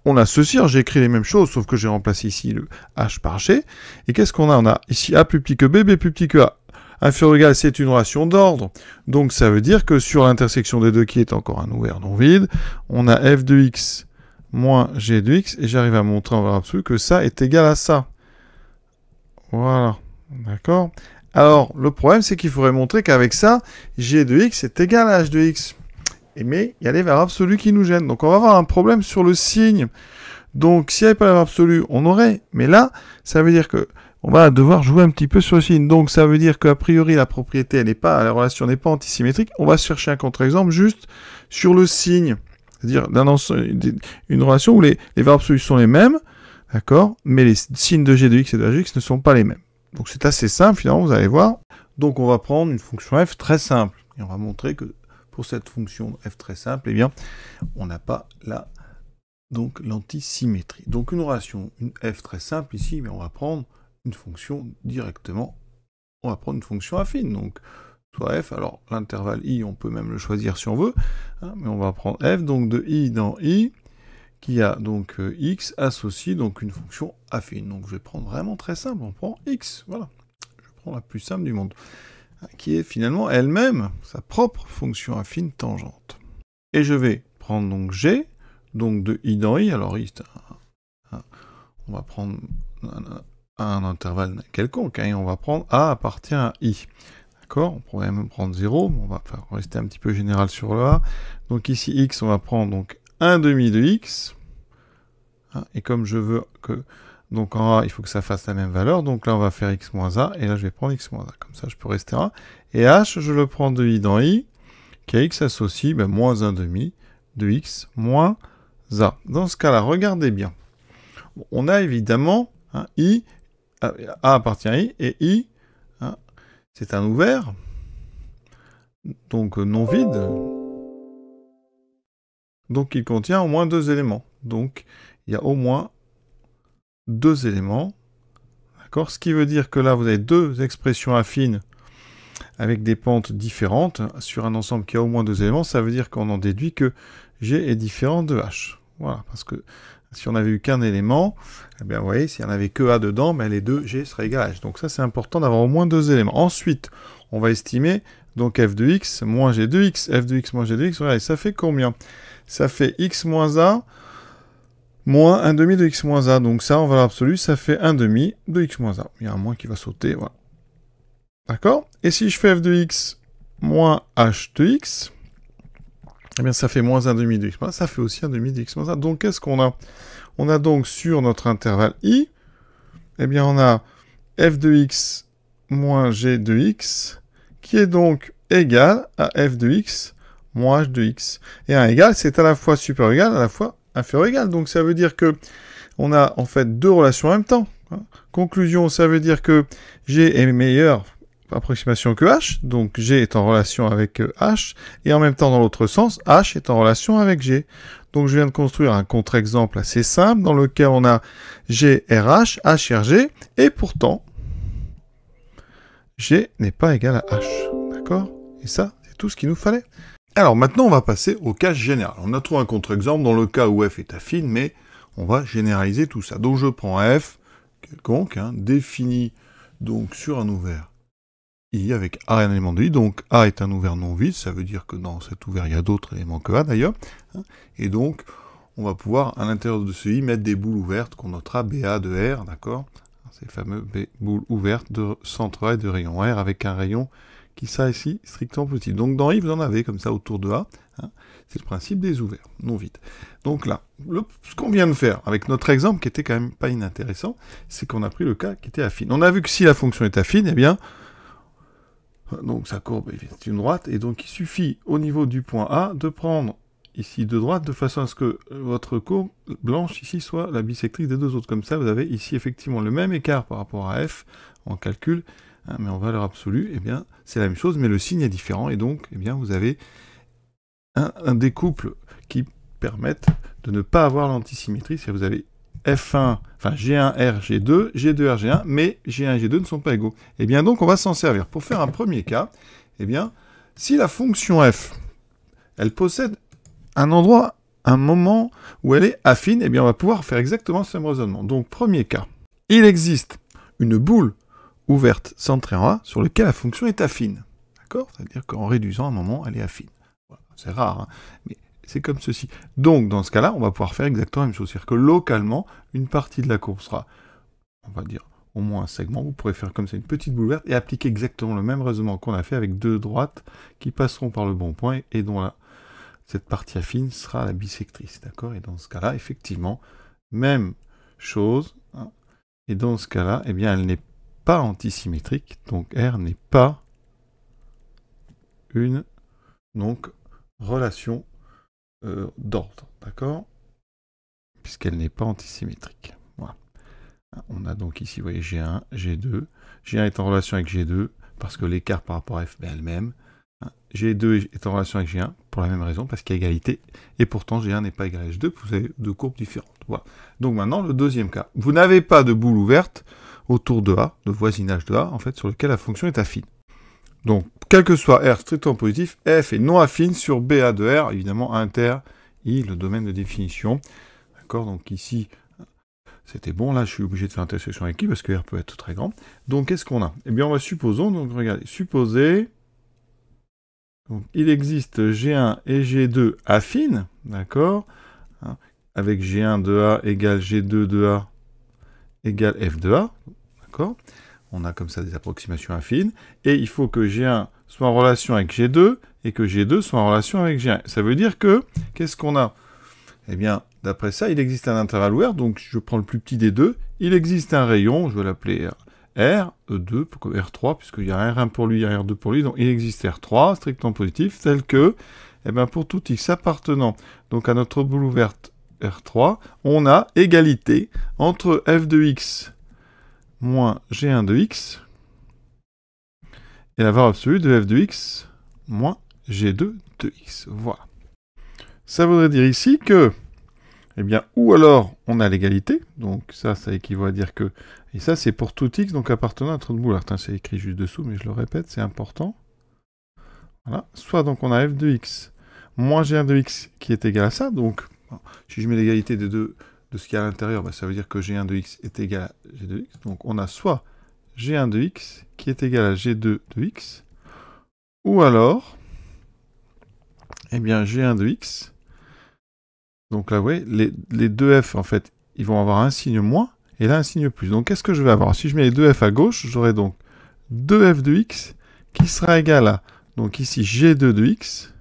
On a ceci, j'ai écrit les mêmes choses, sauf que j'ai remplacé ici le H par G. Et qu'est-ce qu'on a? On a ici A plus petit que B, B plus petit que A. Inférieur ou égal, c'est une relation d'ordre. Donc ça veut dire que sur l'intersection des deux, qui est encore un ouvert non vide, on a f de x moins g de x, et j'arrive à montrer en valeur absolue que ça est égal à ça. Voilà. D'accord? Alors, le problème, c'est qu'il faudrait montrer qu'avec ça, g de x est égal à h de x. Mais il y a les valeurs absolues qui nous gênent. Donc on va avoir un problème sur le signe. Donc s'il n'y avait pas la valeur absolue, on aurait. Mais là, ça veut dire que on va devoir jouer un petit peu sur le signe. Donc ça veut dire qu'a priori, la propriété, elle n'est pas, la relation n'est pas antisymétrique. On va chercher un contre-exemple juste sur le signe. C'est-à-dire une relation où les valeurs absolues sont les mêmes, d'accord, mais les signes de g de x et de h de x ne sont pas les mêmes. Donc c'est assez simple, finalement, vous allez voir. Donc on va prendre une fonction f très simple. Et on va montrer que pour cette fonction f très simple, eh bien, on n'a pas donc l'antisymétrie. Donc une relation, une f très simple ici, mais on va prendre une fonction directement. On va prendre une fonction affine. Donc soit f, alors l'intervalle i, on peut même le choisir si on veut, hein, mais on va prendre f, donc de i dans i, qui a donc x associé donc une fonction affine. Donc je vais prendre vraiment très simple, on prend x, voilà. Je prends la plus simple du monde, qui est finalement elle-même sa propre fonction affine tangente. Et je vais prendre donc g, donc de i dans i, alors i, on va prendre un intervalle quelconque, hein, et on va prendre a appartient à i. D'accord, on pourrait même prendre 0, mais on va rester un petit peu général sur le A. Donc ici, x, on va prendre donc 1 demi de x. Hein, et comme je veux que... Donc en A, il faut que ça fasse la même valeur. Donc là, on va faire x moins a. Et là, je vais prendre x moins a. Comme ça, je peux rester à 1. Et h, je le prends de i dans i, qui a x associé moins 1 demi de x moins a. Dans ce cas-là, regardez bien. Bon, on a évidemment hein, i, a appartient à i, et i, hein, c'est un ouvert, donc non vide, donc il contient au moins deux éléments. Donc il y a au moins deux éléments, d'accord? Ce qui veut dire que là vous avez deux expressions affines avec des pentes différentes sur un ensemble qui a au moins deux éléments. Ça veut dire qu'on en déduit que G est différent de H. Voilà, parce que si on n'avait eu qu'un élément, eh bien vous voyez, s'il n'y en avait que A dedans, ben les deux G seraient égales à H. Donc ça c'est important d'avoir au moins deux éléments. Ensuite, on va estimer donc f de x moins g de x. F de x moins g de x, regardez, ça fait combien? Ça fait x moins a moins 1 demi de x moins a. Donc ça, en valeur absolue, ça fait 1 demi de x moins a. Il y a un moins qui va sauter, voilà. D'accord? Et si je fais f de x moins h de x, eh bien ça fait moins 1 demi de x moins a, ça fait aussi 1 demi de x moins a. Donc qu'est-ce qu'on a? On a donc sur notre intervalle i, eh bien on a f de x moins g de x, qui est donc égal à f de x moins h de x. Et un égal, c'est à la fois supérieur égal, à la fois inférieur égal. Donc ça veut dire que on a en fait deux relations en même temps. Conclusion, ça veut dire que g est meilleure approximation que h, donc g est en relation avec h, et en même temps dans l'autre sens, h est en relation avec g. Donc je viens de construire un contre-exemple assez simple dans lequel on a g RH, h RG, et pourtant g n'est pas égal à h. D'accord? Et ça, c'est tout ce qu'il nous fallait. Alors maintenant, on va passer au cas général. On a trouvé un contre-exemple dans le cas où f est affine, mais on va généraliser tout ça. Donc je prends f, quelconque, défini donc sur un ouvert I avec A un élément de I. Donc A est un ouvert non vide, ça veut dire que dans cet ouvert, il y a d'autres éléments que A d'ailleurs. Et donc, on va pouvoir, à l'intérieur de ce I, mettre des boules ouvertes qu'on notera BA de R, d'accord? Ces fameux boules ouvertes de centre A et de rayon R avec un rayon qui sera ici strictement petit. Donc dans I, vous en avez comme ça autour de A. C'est le principe des ouverts, non vides. Donc là, ce qu'on vient de faire avec notre exemple, qui était quand même pas inintéressant, c'est qu'on a pris le cas qui était affine. On a vu que si la fonction est affine, eh bien, donc sa courbe est une droite, et donc il suffit au niveau du point A de prendre ici de droite, de façon à ce que votre courbe blanche ici soit la bisectrice des deux autres. Comme ça, vous avez ici effectivement le même écart par rapport à f en calcul, mais en valeur absolue, eh bien, c'est la même chose, mais le signe est différent, et donc, eh bien, vous avez un découple qui permettent de ne pas avoir l'antisymétrie, c'est-à-dire vous avez F1, enfin G1R, G2, G2R, G1, mais G1 et G2 ne sont pas égaux. Et bien donc, on va s'en servir. Pour faire un premier cas, eh bien, si la fonction f, elle possède un endroit, un moment où elle est affine, eh bien, on va pouvoir faire exactement ce même raisonnement. Donc, premier cas, il existe une boule ouverte centrée en A sur laquelle la fonction est affine. D'accord? C'est-à-dire qu'en réduisant un moment, elle est affine. Voilà. C'est rare, mais c'est comme ceci. Donc, dans ce cas-là, on va pouvoir faire exactement la même chose. C'est-à-dire que localement, une partie de la courbe sera, on va dire, au moins un segment. Vous pourrez faire comme ça une petite boule ouverte et appliquer exactement le même raisonnement qu'on a fait avec deux droites qui passeront par le bon point et dont cette partie affine sera la bisectrice. D'accord? Et dans ce cas-là, effectivement, même chose. Et dans ce cas-là, eh bien, elle n'est pas antisymétrique. Donc, R n'est pas une relation d'ordre, d'accord? Puisqu'elle n'est pas antisymétrique. Voilà. On a donc ici, vous voyez, G1, G2. G1 est en relation avec G2, parce que l'écart par rapport à F est le même. G2 est en relation avec G1, pour la même raison, parce qu'il y a égalité. Et pourtant, G1 n'est pas égal à G2, vous avez deux courbes différentes. Voilà. Donc maintenant, le deuxième cas. Vous n'avez pas de boule ouverte autour de A, de voisinage de A, en fait, sur lequel la fonction est affine. Donc, quel que soit R strictement positif, F est non affine sur BA de R, évidemment inter I, le domaine de définition. D'accord, donc ici, c'était bon, là je suis obligé de faire intersection avec I, parce que R peut être très grand. Donc, qu'est-ce qu'on a? Eh bien, on va supposons, donc regardez, supposer, donc, il existe G1 et G2 affines, d'accord, avec G1 de A égale G2 de A égale F de A, d'accord. On a comme ça des approximations affines, et il faut que G1 soit en relation avec G2, et que G2 soit en relation avec G1. Ça veut dire que, qu'est-ce qu'on a? Eh bien, d'après ça, il existe un intervalle ouvert, donc je prends le plus petit des deux, il existe un rayon, je vais l'appeler R, E2, R3, puisqu'il y a un R1 pour lui, un R2 pour lui, donc il existe R3, strictement positif, tel que, eh bien, pour tout X appartenant donc à notre boule ouverte R3, on a égalité entre f de X moins G1 de X, et la valeur absolue de f de X moins G2 de X. Voilà. Ça voudrait dire ici que, eh bien, ou alors on a l'égalité, donc ça équivaut à dire que, et ça c'est pour tout X, donc appartenant à notre boule. C'est écrit juste dessous, mais je le répète, c'est important. Voilà. Soit donc on a f de X moins G1 de X qui est égal à ça, donc si je mets l'égalité des deux, de ce qu'il y a à l'intérieur, bah, ça veut dire que G1 de X est égal à G2 de X. Donc on a soit G1 de X qui est égal à G2 de X, ou alors, eh bien G1 de X, donc là vous voyez, les deux F en fait, ils vont avoir un signe moins, et là un signe plus. Donc qu'est-ce que je vais avoir? Si je mets les deux F à gauche, j'aurai donc 2F de X qui sera égal à, donc ici G2 de X,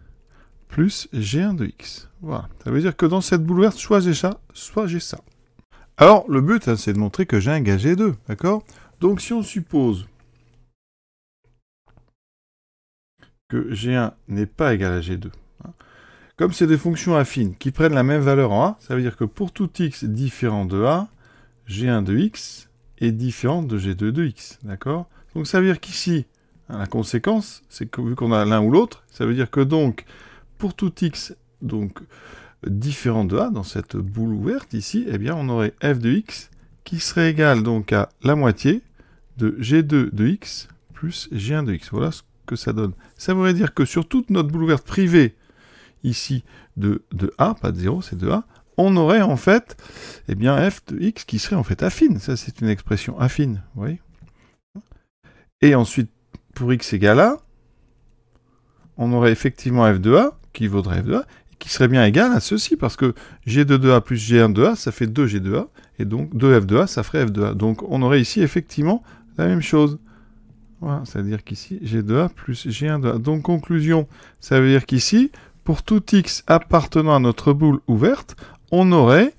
plus G1 de X. Voilà. Ça veut dire que dans cette boule ouverte, soit j'ai ça, soit j'ai ça. Alors, le but, c'est de montrer que j'ai un égale G2, d'accord? Donc, si on suppose que G1 n'est pas égal à G2, comme c'est des fonctions affines qui prennent la même valeur en A, ça veut dire que pour tout X différent de A, G1 de X est différent de G2 de X, d'accord? Donc, ça veut dire qu'ici, la conséquence, c'est que vu qu'on a l'un ou l'autre, ça veut dire que donc, pour tout X donc, différent de A, dans cette boule ouverte ici, eh bien, on aurait f de X qui serait égal donc à la moitié de G2 de X plus G1 de X. Voilà ce que ça donne? Ça voudrait dire que sur toute notre boule ouverte privée, ici, de A, pas de 0, c'est de A, on aurait en fait, eh bien, f de x qui serait en fait affine. Ça, c'est une expression affine, vous voyez? Et ensuite, pour x égale A, on aurait effectivement f de A, qui vaudrait f de A, et qui serait bien égal à ceci, parce que g de A plus g1 de A, ça fait 2g de A, et donc 2f de A, ça ferait f de A. Donc on aurait ici effectivement la même chose. Voilà, c'est-à-dire qu'ici, g de A plus g1 de A. Donc conclusion, ça veut dire qu'ici, pour tout x appartenant à notre boule ouverte, on aurait,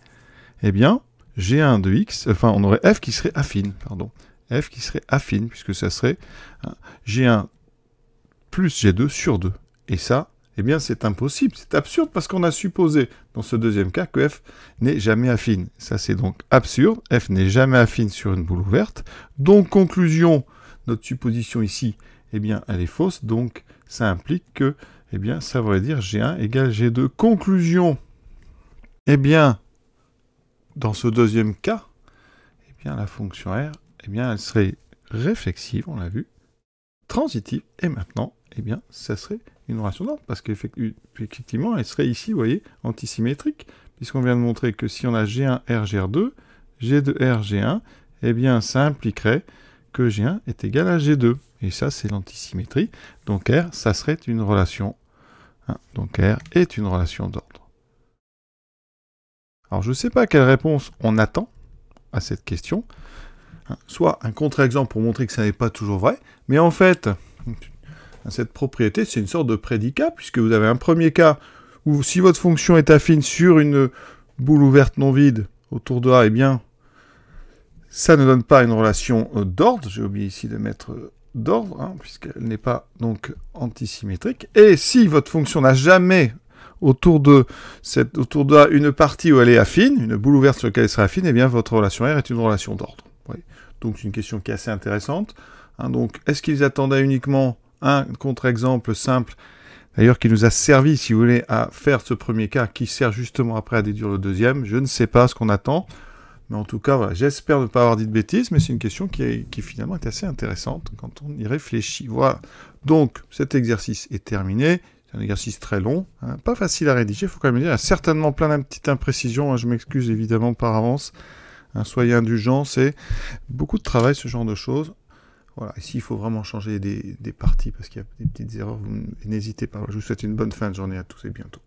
eh bien, g1 de x, enfin, on aurait f qui serait affine, pardon. F qui serait affine, puisque ça serait g1 plus g2 sur 2. Et ça, eh bien, c'est impossible, c'est absurde, parce qu'on a supposé, dans ce deuxième cas, que f n'est jamais affine. Ça, c'est donc absurde, f n'est jamais affine sur une boule ouverte. Donc, conclusion, notre supposition ici, eh bien, elle est fausse, donc ça implique que, eh bien, ça voudrait dire g1 égale g2. Conclusion, eh bien, dans ce deuxième cas, eh bien, la fonction R, eh bien, elle serait réflexive, on l'a vu, transitive, et maintenant, eh bien, ça serait une relation d'ordre, parce qu'effectivement, elle serait ici, vous voyez, antisymétrique, puisqu'on vient de montrer que si on a G1, R, G2, G2, R, G1, eh bien, ça impliquerait que G1 est égal à G2. Et ça, c'est l'antisymétrie. Donc R, ça serait une relation. Donc R est une relation d'ordre. Alors, je ne sais pas quelle réponse on attend à cette question. Soit un contre-exemple pour montrer que ça n'est pas toujours vrai, mais en fait, cette propriété, c'est une sorte de prédicat, puisque vous avez un premier cas où si votre fonction est affine sur une boule ouverte non vide autour de A, eh bien, ça ne donne pas une relation d'ordre. J'ai oublié ici de mettre d'ordre, puisqu'elle n'est pas donc antisymétrique. Et si votre fonction n'a jamais autour de A une partie où elle est affine, une boule ouverte sur laquelle elle sera affine, eh bien, votre relation R est une relation d'ordre. Donc, c'est une question qui est assez intéressante. Donc, est-ce qu'ils attendaient uniquement un contre-exemple simple, d'ailleurs, qui nous a servi, si vous voulez, à faire ce premier cas, qui sert justement après à déduire le deuxième? Je ne sais pas ce qu'on attend. Mais en tout cas, voilà, j'espère ne pas avoir dit de bêtises, mais c'est une question qui finalement est assez intéressante quand on y réfléchit. Voilà. Donc, cet exercice est terminé. C'est un exercice très long, pas facile à rédiger, il faut quand même dire. Il y a certainement plein de petites imprécisions. Je m'excuse évidemment par avance. Soyez indulgents, c'est beaucoup de travail, ce genre de choses. Voilà, ici, il faut vraiment changer des parties parce qu'il y a des petites erreurs. N'hésitez pas. Je vous souhaite une bonne fin de journée à tous et bientôt.